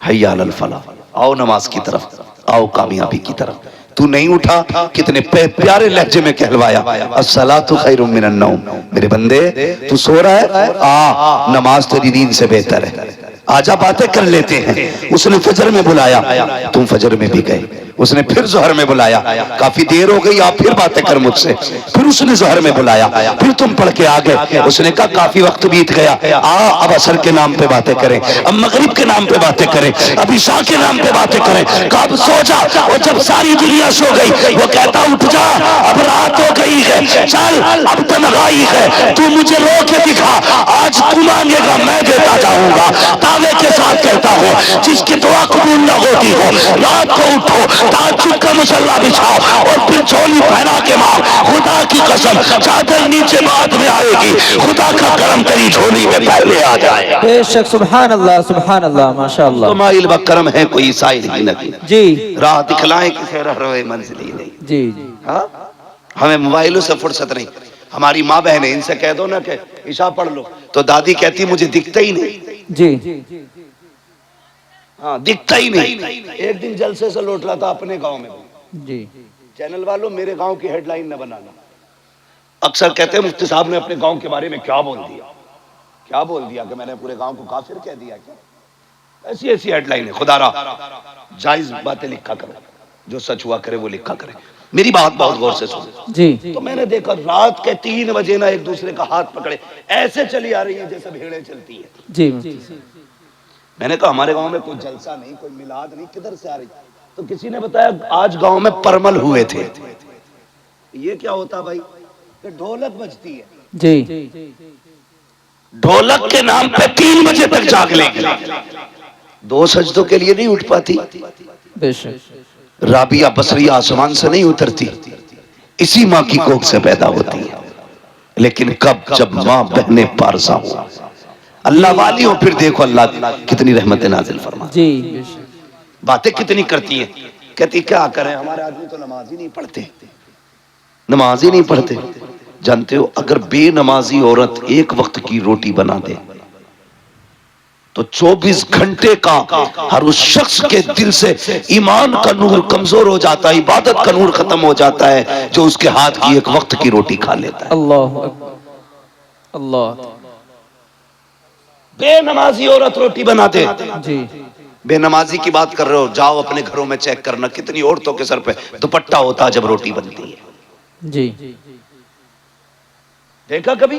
حی علی الفلاح، آؤ نماز کی طرف، آؤ کامیابی کی طرف۔ تو نہیں اٹھا، کتنے پیارے لہجے میں کہلوایا الصلاۃ خیر من النوم۔ میرے بندے تو سو رہا ہے، آ نماز تیری نیند سے بہتر ہے، آجا باتیں کر لیتے ہیں۔ اس نے فجر میں بلایا، تم فجر میں بھی گئے۔ اس نے پھر ظہر میں بلایا، کافی دیر ہو گئی آپ پھر باتیں کر مجھ سے۔ پھر اس نے ظہر میں بلایا، پھر تم پڑھ کے آ گئے۔ اس نے کہا کافی وقت بیت گیا، اب عصر کے نام پہ باتیں کریں، اب مغرب کے نام پہ باتیں کریں، اب عشاء کے نام پہ باتیں کریں۔ کب سو جا، اور جب ساری دنیا سو گئی وہ کہتا اٹھ جا، اب رات ہو گئی ہے، چل اب تنہائی ہے، تو مجھے رو کے دکھا، آج تو مانگے گا میں دیتا جاؤں گا۔ دعوے کے ساتھ کہتا ہوں جس کی دعا قبول نہ ہوتی ہو، رات کو اٹھو، تہجد کا مصلی بچھاؤ اور پھر چولی پہنا کے ماں خدا کی قسم چادر نیچے بعد میں آئے گی، خدا کا کرم تیری جھولی میں پہلے آ جائے. بے شک سبحان اللہ ماشاء اللہ. تو مائل بکرم ہے کوئی سائل ہی نہیں. جی راہ دکھلائیں کسے رہ روئے منزل ہی نہیں. جی ہاں ہمیں موبائلوں سے فرصت نہیں. ہماری ماں بہنیں ان سے کہہ دو نا کہ عشاء پڑھ لو تو دادی کہتی مجھے دکھتا ہی نہیں. جی ہاں دکھتا ہی نہیں. ایک دن جلسے سے لوٹ رہا تھا اپنے گاؤں میں. جی چینل والوں میرے گاؤں کی ہیڈ لائن نہ بنانا. اکثر کہتے ہیں مفتی صاحب نے اپنے گاؤں کے بارے میں کیا بول دیا کہ میں نے پورے گاؤں کو کافر کہہ دیا کیا. ایسی ایسی ہیڈ لائن ہے. خدا را جائز باتیں لکھا کرو, جو سچ ہوا کرے وہ لکھا کرے. میری بات بہت غور سے سنو. جی تو میں نے دیکھا رات کے 3 بجے نا ایک دوسرے کا ہاتھ پکڑے ایسے چلی آ رہی ہیں جیسے بھیڑیں چلتی ہیں. جی میں نے کہا ہمارے گاؤں میں کوئی جلسہ نہیں, کوئی میلاد نہیں, کدھر سے آ رہی. تو کسی نے بتایا آج گاؤں میں پرمل ہوئے تھے. یہ کیا ہوتا بھائی کہ ڈھولک بجتی ہے. جی ڈھولک کے نام پہ 3 بجے تک جاگ لے گی. 2 سجدوں کے لیے نہیں اٹھ پاتی. بے شک رابعہ بصری آسمان سے نہیں اترتی, اسی ماں کی کوکھ سے پیدا ہوتی ہے. لیکن کب جب ماں بہنیں پارسا ہو اللہ والی ہو, پھر دیکھو اللہ کتنی رحمت نازل فرما. جی بے شک باتیں کتنی کرتی ہیں. کہتی کیا کریں ہمارے آدمی تو نماز ہی نہیں پڑھتے. جانتے ہو اگر بے نمازی عورت ایک وقت کی روٹی بنا دے تو 24 گھنٹے کا ہر اس شخص کے دل سے ایمان کا نور کمزور ہو جاتا ہے, عبادت کا نور ختم ہو جاتا ہے جو اس کے ہاتھ کی ایک وقت کی روٹی کھا لیتا ہے. اللہ اکبر اللہ. بے نمازی عورت روٹی بنا دے. جی بے نمازی کی بات کر رہے ہو, جاؤ اپنے گھروں میں چیک کرنا کتنی عورتوں کے سر پہ دوپٹہ ہوتا ہے جب روٹی بنتی ہے. جی دیکھا کبھی؟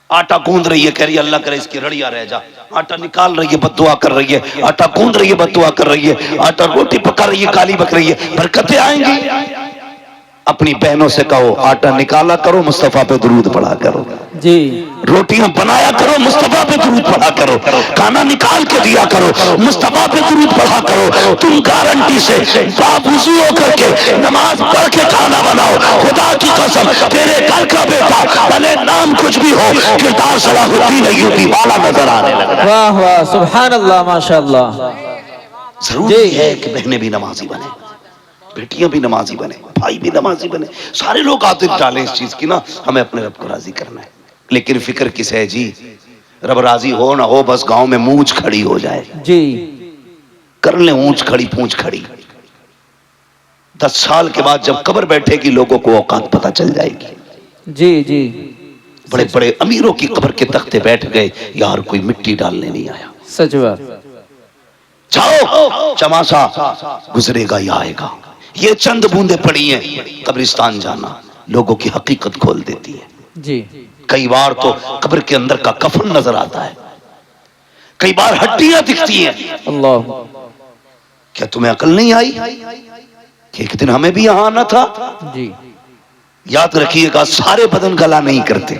آٹا گوندھ رہی ہے, کہہ رہی ہے اللہ کرے اس کی رڑیا رہ جا. آٹا نکال رہی ہے, بد دعا کر رہی ہے. آٹا گوندھ رہی ہے, بد دعا کر رہی ہے. آٹا روٹی پکا رہی ہے, گالی بک رہی ہے. برکتیں آئیں گی. اپنی بہنوں سے کہو آٹا نکالا کرو, مصطفیٰ پہ درود پڑھا کرو. جی روٹیاں بنایا کرو, مصطفیٰ پہ درود پڑھا کرو. کھانا نکال کے دیا کرو, مصطفیٰ پہ درود پڑھا کرو. تم گارنٹی سے باوضو ہو کر کے نماز پڑھ کے کھانا بناؤ. خدا کی قسم تیرے گھر کا بیٹا بھلے نام کچھ بھی ہو, کردار صلاح الدین ایوبی والا نظر آنے لگا. واہ واہ سبحان اللہ ماشاء اللہ. ضروری ہے کہ بہنیں بھی نمازی بنیں, بیٹیاں بھی نمازی بنیں, بھائی بھی نمازی بنیں. سارے لوگ عادت ڈالیں اس چیز کی نا, ہمیں اپنے رب کو راضی کرنا ہے. لیکن فکر کس ہے جی, رب راضی ہو نہ ہو بس گاؤں میں مونچھ کھڑی ہو جائے. جی کر لیں اونچ کھڑی پونچھ کھڑی. 10 سال کے بعد جب قبر بیٹھے گی لوگوں کو اوقات پتہ چل جائے گی. جی جی بڑے بڑے امیروں کی قبر کے تختے بیٹھ گئے, یار کوئی مٹی ڈالنے نہیں آیا. سچ بات. جاؤ چماسا گزرے گا یا آئے گا. یہ چند بوندیں پڑی ہیں, قبرستان جانا لوگوں کی حقیقت کھول دیتی ہے. جی کئی بار تو قبر کے اندر کا کفن نظر آتا ہے, کئی بار ہڈیاں دکھتی ہیں. اللہ. کیا تمہیں عقل نہیں آئی کہ ایک دن ہمیں بھی یہاں آنا تھا؟ جی یاد رکھیے گا سارے بدن گلا نہیں کرتے,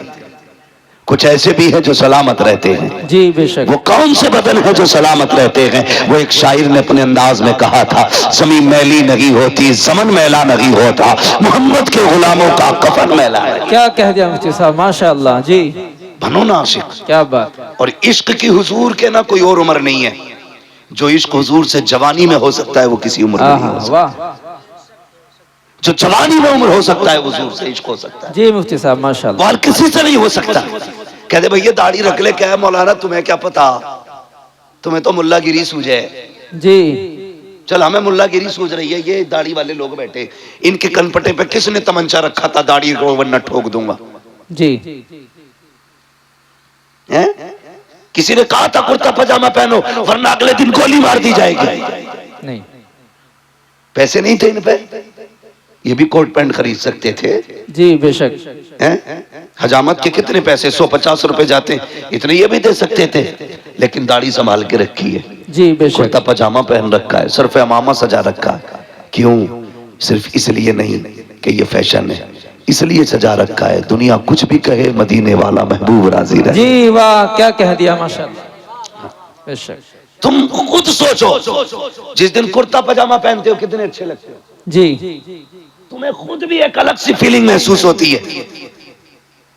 کچھ ایسے بھی ہیں جو سلامت رہتے ہیں. جی بے شک. وہ کون سے بدن ہیں جو سلامت رہتے ہیں؟ وہ ایک شاعر نے اپنے انداز میں کہا تھا, زمین میلی نہیں ہوتی, زمن میلا نہیں ہوتا, محمد کے غلاموں کا کفن میلا ہے. کیا کہہ دیا مفتی صاحب ماشاء اللہ. جی بنو نا عاشق. کیا بات. اور عشق کی حضور کے نہ کوئی اور عمر نہیں ہے. جو عشق حضور سے جوانی میں ہو سکتا ہے وہ کسی عمر میں نہیں ہو سکتا. واہ. جو جوانی میں عمر ہو سکتا ہے حضور سے عشق ہو سکتا ہے, جی مفتی صاحب ماشاء اللہ. اور کسی سے نہیں ہو سکتا. کہتے بھئی داڑھی رکھ لے, کیا ہے مولانا تمہیں کیا پتا, تمہیں تو ملا گیری سوجھے. جی چل ہمیں ملا گیری سوچ رہی ہے, یہ داڑھی والے لوگ بیٹھے, ان کے کن پٹے پہ کس نے تمنچا رکھا تھا داڑھی کو ورنہ ٹھوک دوں گا. جی کسی نے کہا تھا کرتا پجامہ پہنو ورنہ اگلے دن گولی مار دی جائے گی. نہیں. پیسے نہیں تھے ان پہ, یہ بھی کوٹ پینٹ خرید سکتے تھے. جی بے شک. حجامت کے کتنے پیسے, 150 روپے جاتے, اتنے یہ بھی دے سکتے تھے, لیکن داڑھی سنبھال کے رکھی ہے. جی بے شک. کرتا پجامہ پہن رکھا ہے, صرف امامہ سجا رکھا ہے. کیوں؟ صرف اس لیے نہیں کہ یہ فیشن ہے, اس لیے سجا رکھا ہے دنیا کچھ بھی کہے مدینے والا محبوب راضی رہے. جی واہ کیا کہہ دیا ماشاء اللہ. بے شک. تم خود سوچو, جس دن کرتا پجامہ پہنتے ہو کتنے اچھے لگتے ہو. جی تمہیں خود بھی ایک الگ سی فیلنگ محسوس ہوتی ہے.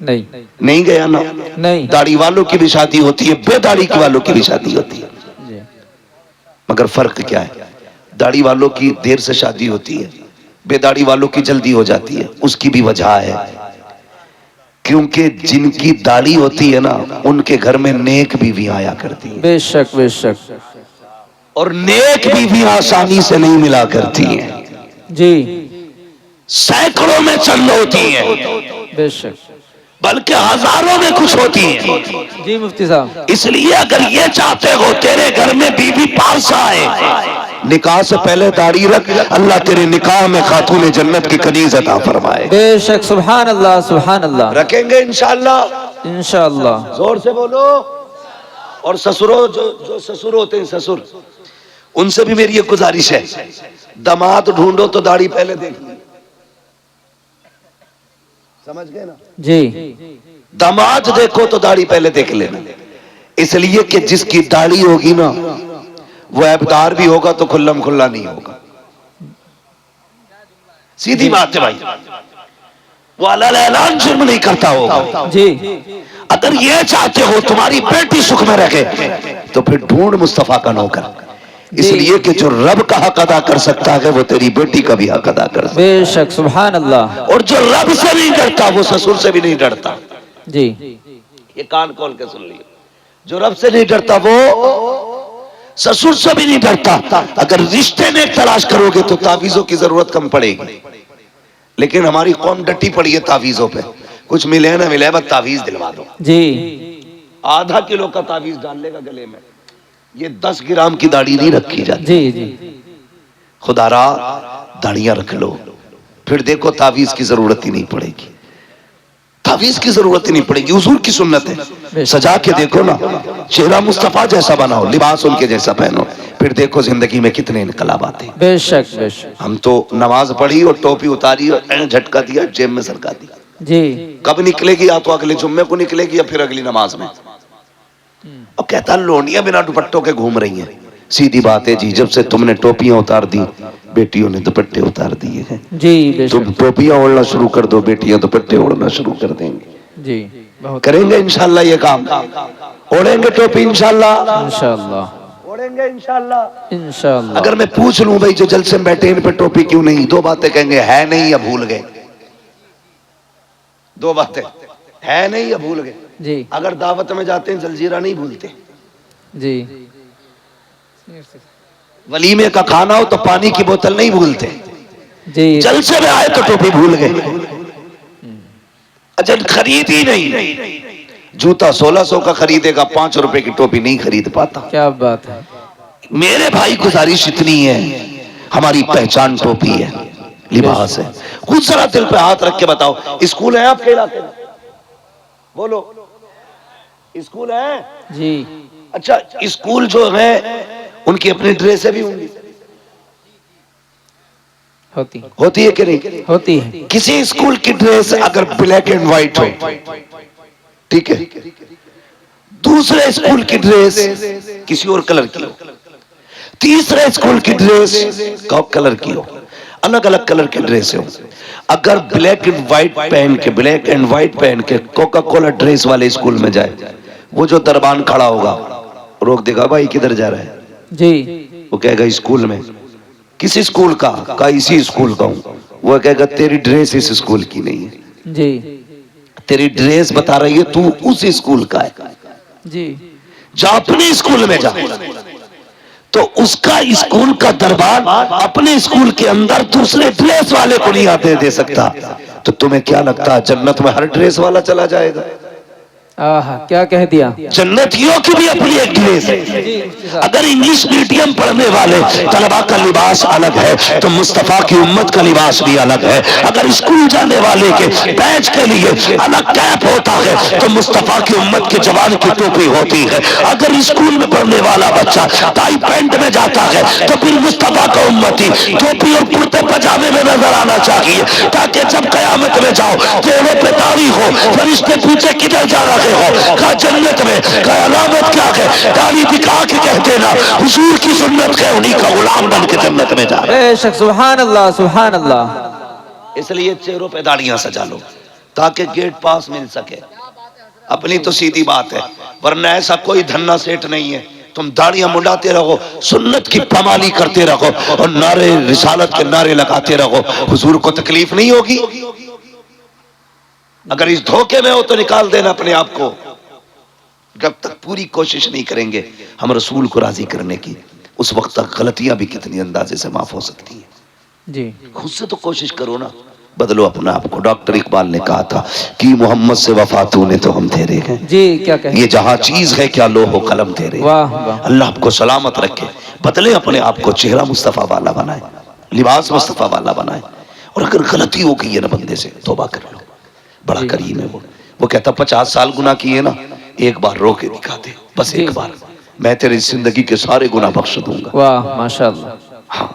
نہیں نہیں گیا نا؟ نہیں داڑھی والوں کی بھی شادی ہوتی ہے، بے داڑھی والوں کی بھی شادی ہوتی ہے، جی مگر فرق کیا ہے؟ داڑھی والوں کی دیر سے شادی ہوتی ہے، بے داڑھی والوں کی جلدی ہو جاتی ہے۔ اس کی بھی وجہ ہے، کیونکہ جن کی داڑھی ہوتی ہے نا ان کے گھر میں نیک بیویاں آیا کرتی ہیں، بے شک بے شک اور نیک بیویاں آسانی سے نہیں ملا کرتی ہیں، جی سینکڑوں میں چند ہوتی ہیں، بے شک بلکہ ہزاروں میں کچھ ہوتی ہیں۔ جی مفتی صاحب اس لیے اگر یہ چاہتے ہو تیرے گھر میں بیوی پاس آئے، نکاح سے پہلے داڑھی رکھ، اللہ تیرے نکاح میں خاتون جنت کی کنیز عطا فرمائے۔ بے شک سبحان اللہ سبحان اللہ رکھیں گے انشاءاللہ؟ انشاءاللہ زور سے بولو۔ اور سسروں جو سسر ہوتے ہیں، سسر، ان سے بھی میری ایک گزارش ہے، داماد ڈھونڈو تو داڑھی پہلے دیکھ لیں، سمجھ گئے نا؟ جی داماد دیکھو تو داڑھی پہلے دیکھ لینا، اس لیے کہ جس کی داڑھی ہوگی نا وہ عیبدار بھی ہوگا تو کھلم کھلا نہیں ہوگا، سیدھی بات ہے بھائی، وہ علیہ اعلان جرم نہیں کرتا ہوگا۔ جی اگر یہ چاہتے ہو تمہاری بیٹی سکھ میں رکھے تو پھر ڈھونڈ مصطفیٰ کا نوکر، اس لیے کہ جو رب کا حق ادا کر سکتا ہے وہ تیری بیٹی کا بھی حق ادا کر سکتا ہے، بے شک سبحان اللہ اور جو رب سے نہیں ڈرتا وہ سسر سے بھی نہیں ڈرتا۔ جی یہ کان کھول کے سن لیو، جو رب سے نہیں ڈرتا وہ سسر سے بھی نہیں ڈرتا۔ اگر رشتے میں تلاش کرو گے تو تعویذوں کی ضرورت کم پڑے گی، لیکن ہماری قوم ڈٹی پڑی ہے تعویذوں پہ، کچھ ملے نہ ملے بس تعویذ دلوا دو، جی آدھا کلو کا تعویذ ڈال لے گا گلے میں، یہ 10 گرام کی داڑھی نہیں رکھی جاتی۔ جی جی خدا را داڑیاں رکھ لو، پھر دیکھو تعویذ کی ضرورت ہی نہیں پڑے گی، تعویذ کی ضرورت ہی نہیں پڑے گی، حضور کی سنت ہے۔ سجا کے دیکھو نا، چہرہ مصطفیٰ جیسا بناؤ، لباس ان کے جیسا پہنو، پھر دیکھو زندگی میں کتنے انقلاب آتے ہیں۔ بے شک بے شک ہم تو نماز پڑھی اور ٹوپی اتاری اور جھٹکا دیا، جیب میں سرکا دیا، جی کب نکلے گی؟ یا تو اگلے جمعے کو نکلے گی یا پھر اگلی نماز میں۔ اب کہتا لونڈیاں بنا دوپٹوں کے گھوم رہی ہیں، سیدھی بات ہے جی، جب سے تم نے ٹوپیاں اتار دی بیٹیوں نے دوپٹے اتار دیے ہیں۔ جی بے تم شک ٹوپیاں اوڑھنا شروع کر دو، بیٹیاں دوپٹے اوڑھنا شروع کر دیں گے۔ جی بہت کریں گے انشاءاللہ یہ کام، اوڑھیں گے ٹوپی انشاءاللہ، انشاءاللہ اوڑھیں گے انشاءاللہ۔ انشاءاللہ اگر میں پوچھ لوں بھائی جو جلسے میں بیٹھے ان پہ ٹوپی کیوں نہیں، دو باتیں کہیں گے، ہے نہیں یا بھول گئے، دو باتیں، ہے نہیں یا بھول گئے۔ جی اگر دعوت میں جاتے ہیں جلجیرہ نہیں بھولتے، جی ولیمے کا کھانا ہو تو پانی کی بوتل نہیں بھولتے، جی جلسے میں آئے تو ٹوپی بھول گئے، اجل خرید ہی نہیں، جوتا 1600 کا خریدے گا، 5 روپے کی ٹوپی نہیں خرید پاتا۔ کیا بات ہے، میرے بھائی گزارش اتنی ہے، ہماری پہچان ٹوپی ہے، لباس ہے۔ خود ذرا دل پہ ہاتھ رکھ کے بتاؤ، اسکول ہے آپ کے علاقے میں؟ بولو، اسکول ہے؟ جی اچھا، اسکول جو ہے ان کی اپنی ڈریسیں بھی ہوں گی، ہوتی ہے کہ نہیں؟ ہوتی ہے کسی اسکول کی ڈریس اگر بلیک اینڈ وائٹ ہو، ٹھیک ہے، دوسرے اسکول کی ڈریس کسی اور کلر کی ہو، تیسرے اسکول کی ڈریس کلر کی ہو، الگ الگ کلر کی ڈریس ہو، اگر بلیک اینڈ وائٹ پہن کے کوکا کولا ڈریس والے اسکول میں جائے، وہ جو دربان کھڑا ہوگا روک دے گا، بھائی کدھر جا رہا ہے؟ جی وہ کہے گا اسکول میں۔ کس اسکول کا؟ کہا اسی اسکول کا ہوں۔ وہ کہے گا تیری ڈریس اس اسکول کی نہیں ہے، جی تیری ڈریس بتا رہی ہے تو اس اسکول کا ہے، جی جا اپنے اسکول میں جا۔ تو اس کا اسکول کا دربان اپنے اسکول کے اندر دوسرے ڈریس والے کو نہیں آتے دے سکتا، تو تمہیں کیا لگتا ہے جنت میں ہر ڈریس والا چلا جائے گا؟ آہا کیا کہہ دیا، جنتیوں کی بھی اپنی ایک ڈریس ہے۔ اگر انگلش میڈیم پڑھنے والے طلباء کا لباس الگ ہے تو مصطفیٰ کی امت کا لباس بھی الگ ہے۔ اگر اسکول جانے والے کے بیچ کے لیے الگ کیپ ہوتا ہے تو مصطفیٰ کی امت کے جوان کی ٹوپی ہوتی ہے۔ اگر اسکول میں پڑھنے والا بچہ ٹائی پینٹ میں جاتا ہے تو پھر مصطفیٰ کا امتی ٹوپی اور کرتے پجامے میں نظر آنا چاہیے، تاکہ جب قیامت میں جاؤ چہرے پہ داڑھی ہو، فرشتے پوچھے کدھر جا رہے ہو، کہا جنت میں، کہا علامت کیا ہے؟ داڑھی دکھا کے کہہ دینا حضور کی سنت ہے، انہی کا غلام بن کے جنت میں جا رہا ہے۔ بے شک سبحان اللہ سبحان اللہ۔ اس لیے چہروں پہ داڑیاں سجا لو، تاکہ گیٹ پاس مل سکے. اپنی تو سیدھی بات ہے، ورنہ ایسا کوئی دھنا سیٹ نہیں ہے. تم داڑیاں منڈاتے رہو، سنت کی پامالی کرتے رہو اور نعرے رسالت کے نعرے لگاتے رہو، حضور کو تکلیف نہیں ہوگی؟ اگر اس دھوکے میں ہو تو نکال دینا اپنے آپ کو. جب تک پوری کوشش نہیں کریں گے ہم رسول کو راضی کرنے کی، اس وقت تک غلطیاں بھی کتنی اندازے سے معاف ہو سکتی ہیں. جی خود سے تو کوشش کرو نا، بدلو اپنا آپ کو. ڈاکٹر اقبال نے کہا تھا کہ محمد سے وفا تو نے تو ہم تیرے ہیں، جی کیا کہیں. یہ جہاں چیز ہے کیا لوح و قلم تیرے. واہ واہ. اللہ آپ کو سلامت رکھے. بدلے اپنے آپ کو، چہرہ مصطفیٰ والا بنائے، لباس مصطفیٰ والا بنائے. اور اگر غلطی ہو گئی ہے نا بندے سے، توبہ کر لو. بڑا کریم ہے وہ کہتا 50 سال گناہ کیے نا، ایک بار رو کے دکھا دے، بس ایک بار، میں تیری زندگی کے سارے گناہ بخش دوں گا. واہ ماشاءاللہ. ہاں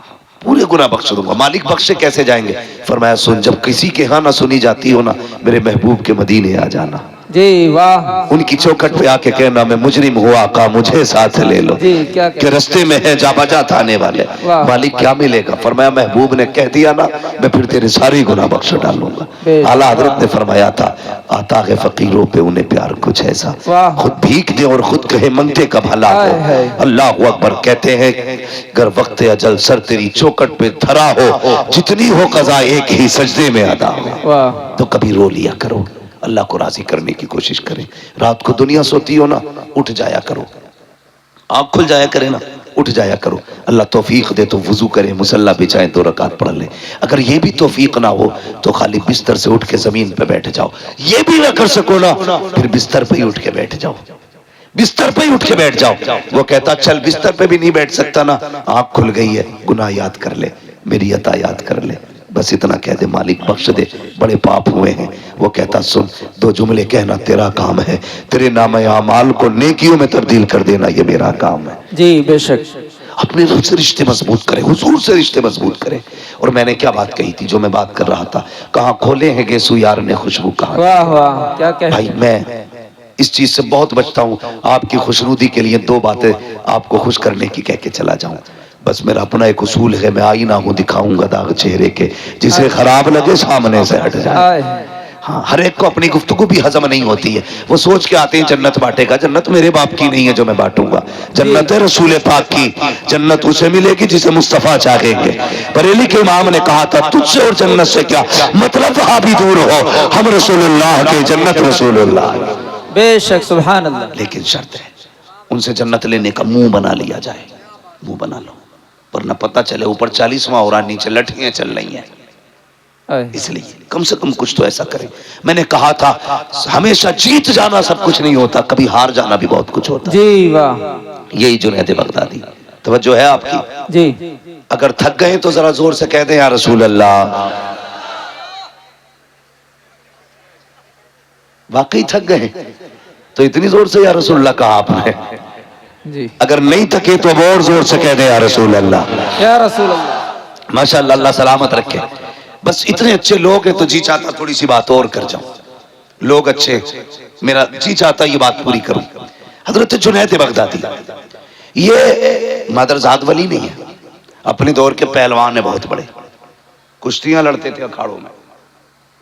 پورے گناہ بخش دوں گا. مالک بخشے کیسے جائیں گے؟ فرمایا سن، جب کسی کے ہاں نہ سنی جاتی ہو نا، میرے محبوب کے مدینے آ جانا، جی واہ. ان کی چوکھٹ پہ آ کے کہنا میں مجرم ہوا آقا مجھے ساتھ لے لو، جی کیا کہ رستے میں ہے جا بجا تھانے والے. واہ. مالک کیا ملے گا؟ فرمایا محبوب نے کہہ دیا نا، میں پھر تیرے ساری گناہ بخش ڈالوں گا. اعلیٰ حضرت نے فرمایا تھا آتا ہے فقیروں پہ انہیں پیار کچھ ایسا، واہ. خود بھیک دے اور خود کہے منگتے کا بھلا ہو. اللہ اکبر. کہتے ہیں گر وقت اجل سر تیری چوکٹ پہ دھرا ہو، جتنی ہو قضا ایک ہی سجدے میں ادا ہو. واہ. تو کبھی رو لیا کرو، اللہ کو راضی کرنے کی کوشش کریں. رات کو دنیا سوتی ہو نا، اٹھ جایا کرو، آنکھ کھل جایا کرے نا، اٹھ جایا کرو. اللہ توفیق دے تو وضو کرے، مصلی بچھائیں 2 رکعت پڑھ لے. اگر یہ بھی توفیق نہ ہو تو خالی بستر سے اٹھ کے زمین پہ بیٹھ جاؤ. یہ بھی نہ کر سکو نا، پھر بستر پہ ہی اٹھ کے بیٹھ جاؤ، بستر پہ ہی اٹھ کے بیٹھ جاؤ. وہ کہتا چل بستر پہ بھی نہیں بیٹھ سکتا نا، آنکھ کھل گئی ہے، گناہ یاد کر لے، میری عطا یاد کر لے، بس اتنا کہہ دے مالک بخش دے، بڑے پاپ ہوئے ہیں. وہ کہتا سن، 2 جملے کہنا تیرا کام ہے، تیرے نام اعمال کو نیکیوں میں تبدیل کر دینا یہ میرا کام ہے. جی بے شک. اپنے رب سے رشتے مضبوط کرے، حضور سے رشتے مضبوط کرے. اور میں نے کیا بات کہی تھی جو میں بات کر رہا تھا؟ کہاں کھولے ہیں گیسو یار نے خوشبو کہاں. واہ واہ کیا کہ. بھائی میں اس چیز سے بہت بچتا ہوں، آپ کی خوشنودی کے لیے 2 باتیں آپ کو خوش کرنے کی کہہ کے چلا جاؤں. بس میرا اپنا ایک اصول ہے، میں آئینہ ہوں دکھاؤں گا داغ چہرے کے، جسے خراب لگے سامنے سے ہٹ جائے. ہاں ہر ایک کو اپنی گفتگو بھی ہضم نہیں ہوتی ہے. وہ سوچ کے آتے ہیں جنت بانٹے گا، جنت میرے باپ کی نہیں ہے جو میں بانٹوں گا، جنت ہے رسول پاک کی. جنت اسے ملے گی جسے مصطفیٰ چاہیں گے. بریلی کے امام نے کہا تھا تجھ سے اور جنت سے کیا مطلب، وہاں بھی دور ہو، ہم رسول اللہ کے، جنت رسول اللہ. بے شک سبحان اللہ. لیکن شرط ہے ان سے جنت لینے کا منہ بنا لیا جائے، منہ بنا لو، ورنہ پتہ چلے اوپر 40واں ہو رہا نیچے لٹھیاں چل رہی ہیں. اس لیے کم سے کم کچھ تو ایسا کریں. میں نے کہا تھا ہمیشہ جیت جانا سب کچھ نہیں ہوتا، کبھی ہار جانا بھی بہت کچھ ہوتا. جی واہ. یہی جنید بغدادی. توجہ ہے آپ کی؟ جی. اگر تھک گئے تو ذرا زور سے کہہ دیں یا رسول اللہ. واقعی تھک گئے تو اتنی زور سے یا رسول اللہ کہا آپ نے. جی. اگر نہیں تھکے تو اور زور سے کہہ دیں یا رسول اللہ. یا رسول اللہ. ماشاءاللہ اللہ سلامت رکھے. بس اتنے اچھے لوگ ہیں تو جی چاہتا تھوڑی سی بات اور کر جاؤں. لوگ اچھے، میرا جی چاہتا یہ بات پوری کروں. حضرت جنید بغدادی یہ مادرزاد ولی نہیں ہے، اپنے دور کے پہلوان ہیں بہت بڑے، کشتیاں لڑتے تھے اکھاڑوں میں.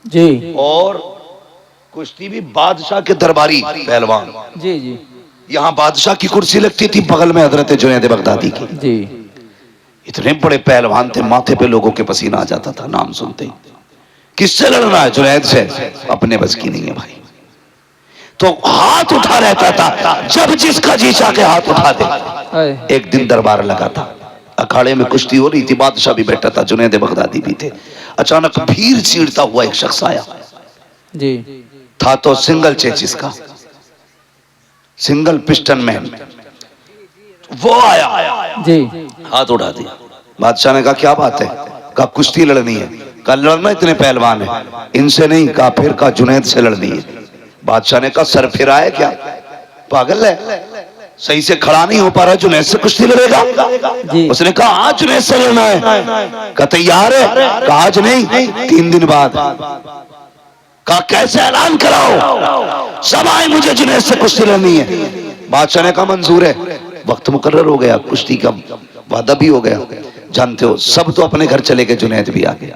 جی. اور کشتی بھی بادشاہ کے درباری پہلوان. جی. جی. یہاں بادشاہ کی کرسی لگتی تھی، بغل میں حضرت جنید بغدادی کی. جی. اتنے بڑے پہلوان تھے، ماتھے پہ لوگوں کے پسینہ آ جاتا تھا نام سنتے ہی. کس سے لڑنا ہے؟ جنید سے. اپنے بس کی نہیں ہے بھائی، تو ہاتھ اٹھا رہتا تھا، جب جس کا جی چاہ کے ہاتھ اٹھا دے. ایک دن دربار لگا تھا، اکھاڑے میں کشتی ہو رہی تھی، بادشاہ بھی بیٹھا تھا، جنید بغدادی بھی تھے. اچانک بھیڑ چیرتا ہوا ایک شخص آیا. جی. تھا تو سنگل چیچس کا، سنگل پسٹن مین. وہ آیا، جی. ہاتھ اٹھا دیا. بادشاہ نے کہا کیا بات ہے؟ کہا کشتی لڑنی ہے. کہا لڑنا اتنے پہلوان ہیں؟ ان سے نہیں. کہا پھر کہا جنید سے لڑنی ہے. بادشاہ نے کہا سر پھر آئے کیا، پاگل ہے، صحیح سے کھڑا نہیں ہو پا رہا، جنید سے کشتی لڑے گا؟ جی. اس نے کہا آج جنید سے لڑنا ہے. کہا تیار ہے؟ کہا آج نہیں، 3 دن بعد. کہا کیسے اعلان کراؤ؟ سب آئے، مجھے جنید سے کشتی لڑنی ہے. بادشاہ نے کہا منظور ہے. وقت مقرر ہو گیا، کشتی کا وعدہ بھی ہو گیا. جانتے ہو سب تو اپنے گھر چلے گئے، جنید بھی آ گیا.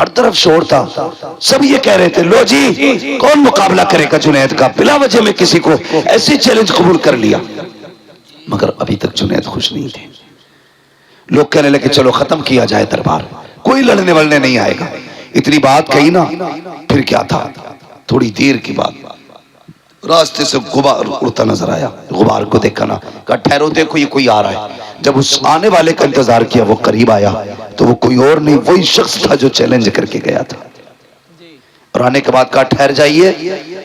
ہر طرف شور تھا، سب یہ کہہ رہے تھے لو جی کون مقابلہ کرے گا جنید کا، بلا وجہ میں کسی کو ایسی چیلنج قبول کر لیا، مگر ابھی تک جنید خوش نہیں تھے۔ لوگ کہنے لگے چلو ختم کیا جائے دربار، کوئی لڑنے ولنے نہیں آئے گا، اتنی بات کہی نا۔ پھر کیا تھا، تھوڑی دیر کی بات، راستے سے غبار اڑتا نظر آیا، غبار کو دیکھا نا، کہا ٹھہرو دیکھو یہ کوئی آ رہا ہے۔ جب اس آنے والے کا انتظار کیا وہ قریب آیا تو وہ کوئی اور نہیں، وہی شخص تھا جو چیلنج کر کے گیا تھا۔ اور آنے کے بعد کہا ٹھہر جائیے،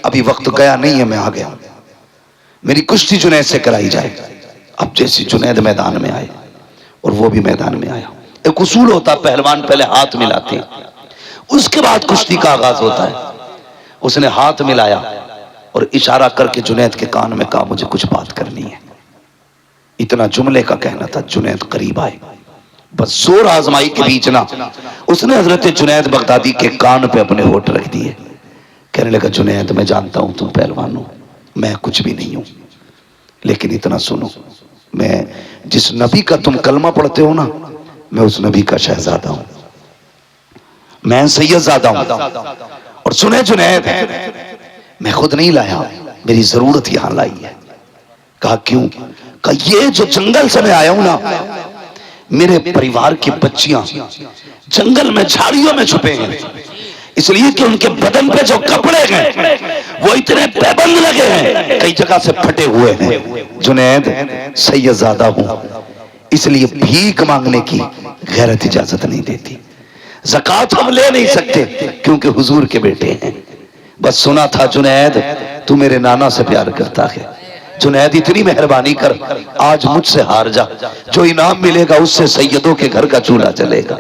ابھی وقت گیا نہیں ہے، میں آ گیا، میری کشتی جنید سے کرائی جائے۔ اب جیسے جنید میدان میں آئے اور وہ بھی میدان میں آیا، ایک اصول ہوتا پہلوان پہلے ہاتھ ملاتے ہیں، اس کے بعد کشتی کا آغاز ہوتا ہے۔ اس نے ہاتھ ملایا اور اشارہ کر کے جنید کے کان میں کہا مجھے کچھ بات کرنی ہے۔ اتنا جملے کا کہنا تھا، جنید قریب آئے، بس زور آزمائی کے بیچ نا اس نے حضرت جنید بغدادی کے کان پہ اپنے ہونٹ رکھ دیے، کہنے لگا جنید میں جانتا ہوں تم پہلوان ہو، میں کچھ بھی نہیں ہوں، لیکن اتنا سنو، میں جس نبی کا تم کلمہ پڑھتے ہو نا، میں اس نبی کا شہزادہ ہوں، میں سید زادہ ہوں۔ اور سنے جنید میں خود نہیں لایا، میری ضرورت یہاں لائی ہے۔ کہا کیوں؟ کہا یہ جو جنگل سے میں آیا ہوں نا، میرے پریوار کی بچیاں جنگل میں جھاڑیوں میں چھپے ہیں، اس لیے کہ ان کے بدن پہ جو کپڑے ہیں وہ اتنے پیبند لگے ہیں، کئی جگہ سے پھٹے ہوئے ہیں۔ جنید سید زادہ ہوں، اس لیے بھیک مانگنے کی غیرت اجازت نہیں دیتی، زکوٰۃ ہم لے نہیں سکتے کیونکہ حضور کے بیٹے ہیں۔ بس سنا تھا جنید تو میرے نانا سے پیار کرتا ہے، جنید اتنی مہربانی کر آج مجھ سے ہار جا، جو انعام ملے گا اس سے سیدوں کے گھر کا چولہا چلے گا،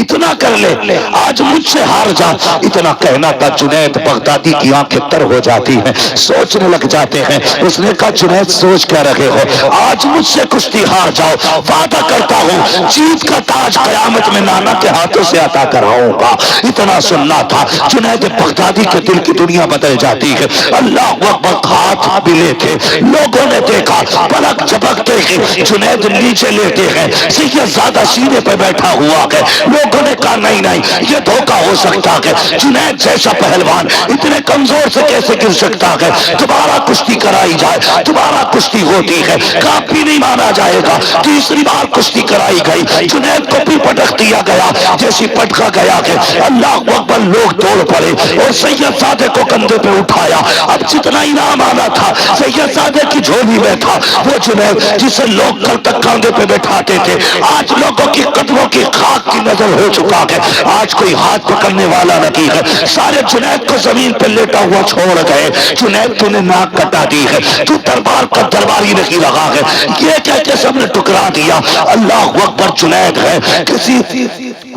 اتنا کر لے، آج مجھ سے ہار جا۔ اتنا کہنا تھا، جنید بغدادی کی آنکھیں تر ہو جاتی ہیں، سوچنے لگ جاتے ہیں۔ اس نے کہا جنید سوچ کیا رہے ہو، آج مجھ سے کشتی ہار جاؤ، وعدہ کرتا ہوں جیت کا تاج قیامت میں نانا کے ہاتھوں سے عطا کراؤں گا۔ اتنا سننا تھا، جنید بغدادی کے دل کی دنیا بدل جاتی ہے۔ اللہ اکبر، ہاتھ ملے تھے، لوگوں نے دیکھا، پلک جھپکتے ہی جنید نیچے لیتے ہیں، سید زادہ سینے پہ بیٹھا ہوا ہے۔ لوگوں نے کہا نہیں نہیں یہ دھوکہ ہو سکتا ہے، جنید جیسا پہلوان اتنے کمزور سے کیسے گر سکتا ہے، دوبارہ کشتی کرائی جائے۔ دوبارہ کشتی ہوتی ہے، کاپ بھی نہیں مانا جائے گا۔ تیسری بار کشتی کرائی گئی، جنید کو بھی پٹک دیا گیا، جیسی پٹکا گیا کہ اللہ اکبر، لوگ دوڑ پڑے اور سید زادے کو کندھے پہ اٹھایا۔ اب جتنا انعام آنا تھا سید زادے کی جھولی میں تھا، وہ جنید جسے لوگ کل تک کاندھے پہ بٹھاتے تھے آج لوگوں کی قدموں کی خاک کی نظر ہو چکا ہے، آج کوئی ہاتھ پکڑنے والا نہیں ہے۔ سارے جنید کو زمین پہ لیٹا ہوا چھوڑ گئے، جنید تو نے ناک کٹا دی ہے، تو دربار کا درباری نہیں رہا ہے، یہ کہہ کے سب نے ٹکرا دیا۔ اللہ اکبر، جنید ہے کسی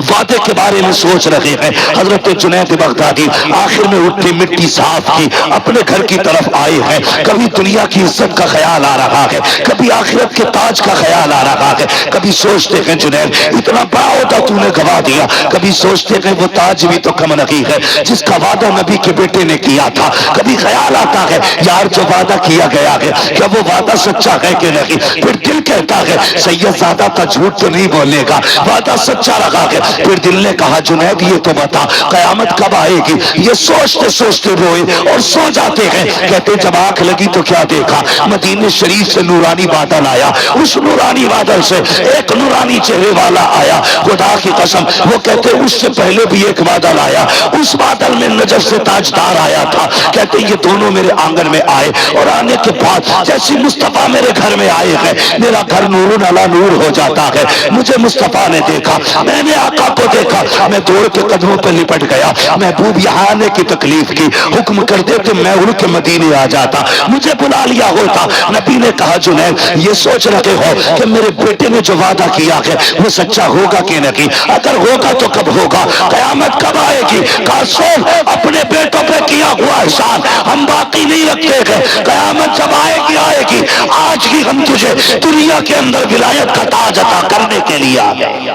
وعدے کے بارے میں سوچ رہے ہیں۔ حضرت جنید بغدادی آخر میں اٹھی، مٹی صاف کی، اپنے گھر کی طرف آئے ہیں۔ کبھی دنیا کی عزت کا خیال آ رہا ہے، کبھی آخرت کے تاج کا خیال آ رہا ہے، کبھی سوچتے ہیں جنید اتنا بڑا ہوتا تو نے گوا دیا، کبھی سوچتے ہیں وہ تاج بھی تو کم نہیں ہے جس کا وعدہ نبی کے بیٹے نے کیا تھا۔ کبھی خیال آتا ہے یار جو وعدہ کیا گیا ہے کیا وہ وعدہ سچا ہے کہ نہیں، پھر دل کہتا ہے سید زادہ کا جھوٹ تو نہیں بولے گا، وعدہ سچا رہا ہے۔ پھر دل نے کہا جنید یہ تو بتا قیامت کب آئے گی۔ یہ سوچتے سوچتے روئے اور سو جاتے ہیں۔ کہتے جب آنکھ لگی تو کیا دیکھا، مدینہ شریف سے نورانی بادل آیا، اس نورانی بادل سے ایک نورانی چہرے والا آیا، خدا کی قسم وہ کہتے اس سے پہلے بھی ایک بادل آیا، اس بادل میں نجف سے تاجدار آیا تھا۔ کہتے یہ دونوں میرے آنگن میں آئے اور آنے کے بعد جیسی مصطفیٰ میرے گھر میں آئے ہیں میرا گھر نور علی نور ہو جاتا ہے۔ مجھے مصطفیٰ نے دیکھا، میں نے آقا کو دیکھا، میں دوڑ کے قدموں پہ لپٹ گیا۔ محبوب یہاں آنے کی تکلیف کی، حکم کر دیتے میں اڑ کے مدینے آ جاتا، مجھے بلا لیا ہوتا۔ نبی نے کہا جنید یہ سوچ رکھے ہو کہ میرے بیٹے نے جو وعدہ کیا ہے وہ سچا ہوگا کہ نہیں، اگر ہوگا تو کب ہوگا، قیامت کب آئے گی۔ کہا سن اپنے بیٹوں پہ کیا ہوا احسان ہم باقی نہیں رکھتے ہیں، قیامت جب آئے گی آئے گی، آج ہی ہم تجھے دنیا کے اندر ولایت کا تاج عطا کرنے کے لیے آ گئے۔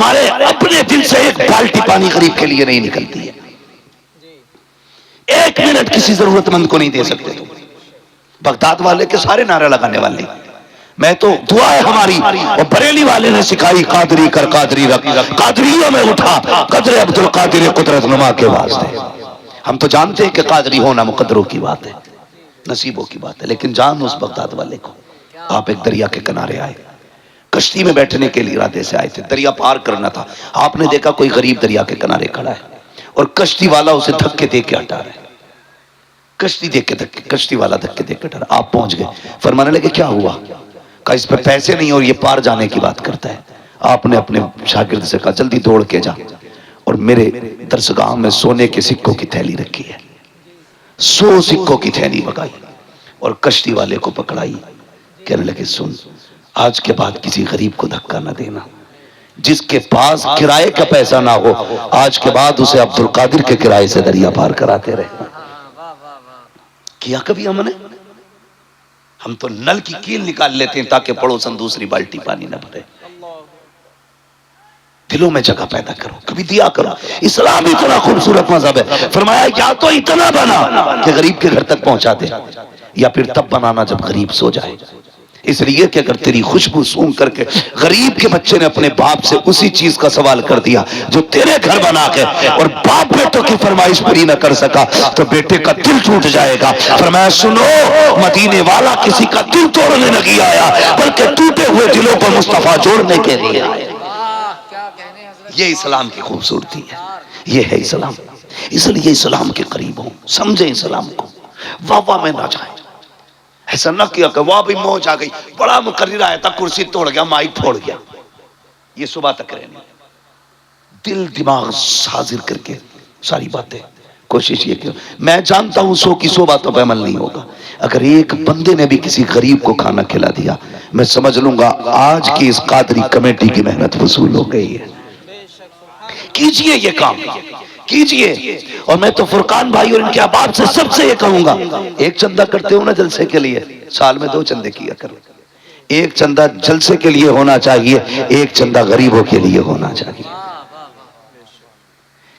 تمہارے اپنے دل سے ایک بالٹی پانی غریب کے لیے نہیں نکلتی ہے، ایک منٹ کسی ضرورت مند کو نہیں دے سکتے تم۔ بغداد والے کے سارے نعرے لگانے والے، میں تو دعا ہے ہماری، اور بریلی والے نے سکھائی قادری کر قادری رکھ، قادریوں میں اٹھا قدر عبد القادر قدرت نما کے واسطے۔ ہم تو جانتے ہیں کہ قادری ہونا مقدروں کی بات ہے، نصیبوں کی بات ہے، لیکن جان اس بغداد والے کو، آپ ایک دریا کے کنارے آئے، کشتی میں بیٹھنے کے لیے ارادے سے آئے تھے، دریا پار کرنا تھا، آپ نے دیکھا کوئی غریب دریا کے کنارے کھڑا ہے اور کشتی والا اسے دھکے دے کے ہٹا رہا ہے، کشتی والا دھکے دے کے ہٹا رہا، آپ پہنچ گئے، فرمانے لگے کیا ہوا؟ کہا اس پہ پیسے نہیں اور یہ پار جانے کی بات کرتا ہے۔ آپ نے اپنے شاگرد سے کہا جلدی دوڑ کے جا اور میرے درسگاہ میں سونے کے سکوں کی تھیلی رکھی ہے، 100 سکوں کی تھیلی بگائی اور کشتی والے کو پکڑائی، کہنے لگے سن، آج کے بعد کسی غریب کو دھکا نہ دینا، جس کے پاس کرائے کا پیسہ نہ ہو آج کے بعد اسے عبد القادر کے کرائے سے دریا پار کراتے رہے۔ کیا کبھی ہم نے؟ ہم تو نل کی کیل نکال لیتے ہیں تاکہ پڑوسن دوسری بالٹی پانی نہ بھرے۔ دلوں میں جگہ پیدا کرو، کبھی دیا کرو۔ اسلام اتنا خوبصورت مذہب ہے، فرمایا یا تو اتنا بنا کہ غریب کے گھر تک پہنچا دے، یا پھر تب بنانا جب غریب سو جائے، اس لیے کہ اگر تیری خوشبو سونگ کر کے غریب کے بچے نے اپنے باپ سے اسی چیز کا سوال کر دیا جو تیرے گھر بنا کے، اور باپ بیٹوں کی فرمائش پوری نہ کر سکا تو بیٹے کا دل ٹوٹ جائے گا۔ فرمایا سنو، مدینے والا کسی کا دل توڑنے نہیں آیا بلکہ ٹوٹے ہوئے دلوں کو مصطفیٰ جوڑنے کے لیے آئے۔ یہ اسلام کی خوبصورتی ہے، یہ ہے اسلام۔ اس لیے اسلام کے قریب ہوں، سمجھیں اسلام کو، واہ واہ میں نہ جائیں۔ ایسا نہ کیا کہ واہ بھی موج آ گئی، بڑا مقرر آیا تھا کرسی توڑ گیا مائک پھوڑ گیا، یہ صبح تک رہنے۔ دل دماغ حاضر کر کے ساری باتیں کوشش یہ کہ میں جانتا ہوں 100 کی 100 باتوں پہ عمل نہیں ہوگا، اگر ایک بندے نے بھی کسی غریب کو کھانا کھلا دیا میں سمجھ لوں گا آج کی اس قادری کمیٹی کی محنت وصول ہو گئی ہے۔ کیجئے یہ کام، کیجئے۔ اور میں تو فرقان بھائی اور ان کے احباب سے سب سے یہ کہوں گا، ایک چندہ کرتے ہو نا جلسے کے لیے، سال میں 2 چندے کیا کرو۔ ایک چندہ جلسے کے لیے ہونا چاہیے، ایک چندہ غریبوں کے لیے ہونا چاہیے۔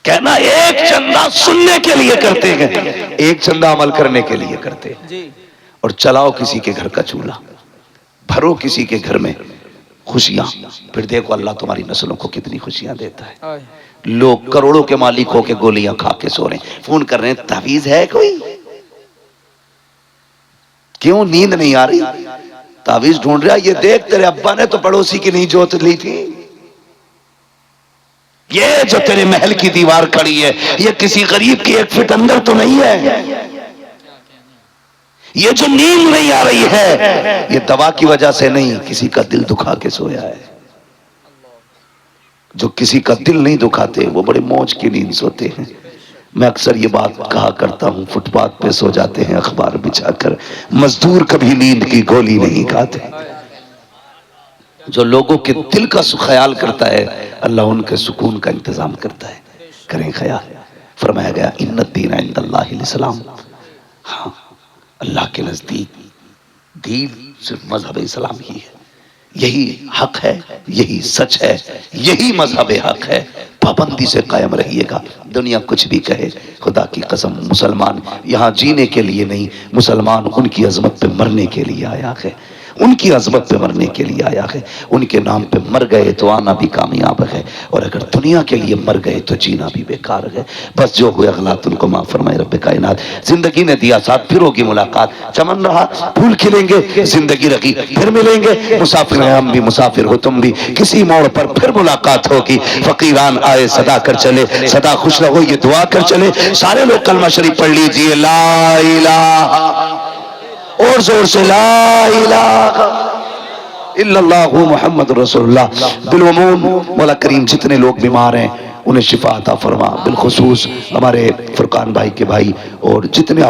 کہنا ایک چندہ سننے کے لیے کرتے ہیں، ایک چندہ عمل کرنے کے لیے کرتے ہیں۔ اور چلاؤ کسی کے گھر کا چولہا، بھرو کسی کے گھر میں خوشیاں، پھر دیکھو اللہ تمہاری نسلوں کو کتنی خوشیاں دیتا ہے۔ لوگ کروڑوں کے مالک ہو کے گولیاں کھا کے سو رہے ہیں، فون کر رہے ہیں تعویذ ہے کوئی؟ کیوں نیند نہیں آ رہی؟ تعویذ ڈھونڈ رہا، یہ دیکھ تیرے ابا نے تو پڑوسی کی نہیں جوت لی تھی، یہ جو تیرے محل کی دیوار کھڑی ہے یہ کسی غریب کی 1 فٹ اندر تو نہیں ہے، یہ جو نیند نہیں آ رہی ہے یہ دوا کی وجہ سے نہیں، کسی کا دل دکھا کے سویا ہے۔ جو کسی کا دل نہیں دکھاتے وہ بڑے موج کی نیند سوتے ہیں۔ میں اکثر یہ بات کہا کرتا ہوں، فٹ پاتھ پہ سو جاتے ہیں اخبار بچھا کر، مزدور کبھی نیند کی گولی نہیں کھاتے۔ جو لوگوں کے دل کا خیال کرتا ہے اللہ ان کے سکون کا انتظام کرتا ہے۔ کریں خیال، فرمایا گیا ان الدین عند اللہ الاسلام، ہاں اللہ کے نزدیک دین صرف مذہب اسلام ہی ہے، یہی حق ہے، یہی سچ ہے، یہی مذہب حق ہے، پابندی سے قائم رہیے گا۔ دنیا کچھ بھی کہے، خدا کی قسم مسلمان یہاں جینے کے لیے نہیں، مسلمان ان کی عظمت پہ مرنے کے لیے آیا ہے، ان کی عظمت پہ مرنے کے لیے آیا ہے، ان کے نام پہ مر گئے تو آنا بھی کامیاب ہے، اور اگر دنیا کے لیے مر گئے تو جینا بھی بیکار ہے۔ بس جو ہوئے غلط ان کو معاف فرمائے رب کائنات۔ زندگی نے دیا ساتھ، پھر ہوگی ملاقات، چمن رہا پھول کھلیں گے، زندگی رہی پھر ملیں گے، مسافر ہیں ہم بھی مسافر ہو تم بھی، کسی موڑ پر پھر ملاقات ہوگی۔ فقیران آئے صدا کر چلے، صدا خوش رہو یہ دعا کر چلے۔ سارے لوگ کلمہ شریف پڑھ لیجئے، لا الہ، اور زور سے لا الہ الا اللہ محمد رسول اللہ۔ بالعموم مولا کریم جتنے لوگ بیمار ہیں انہیں شفا عطا فرما، بالخصوص ہمارے فرقان بھائی کے بھائی اور جتنے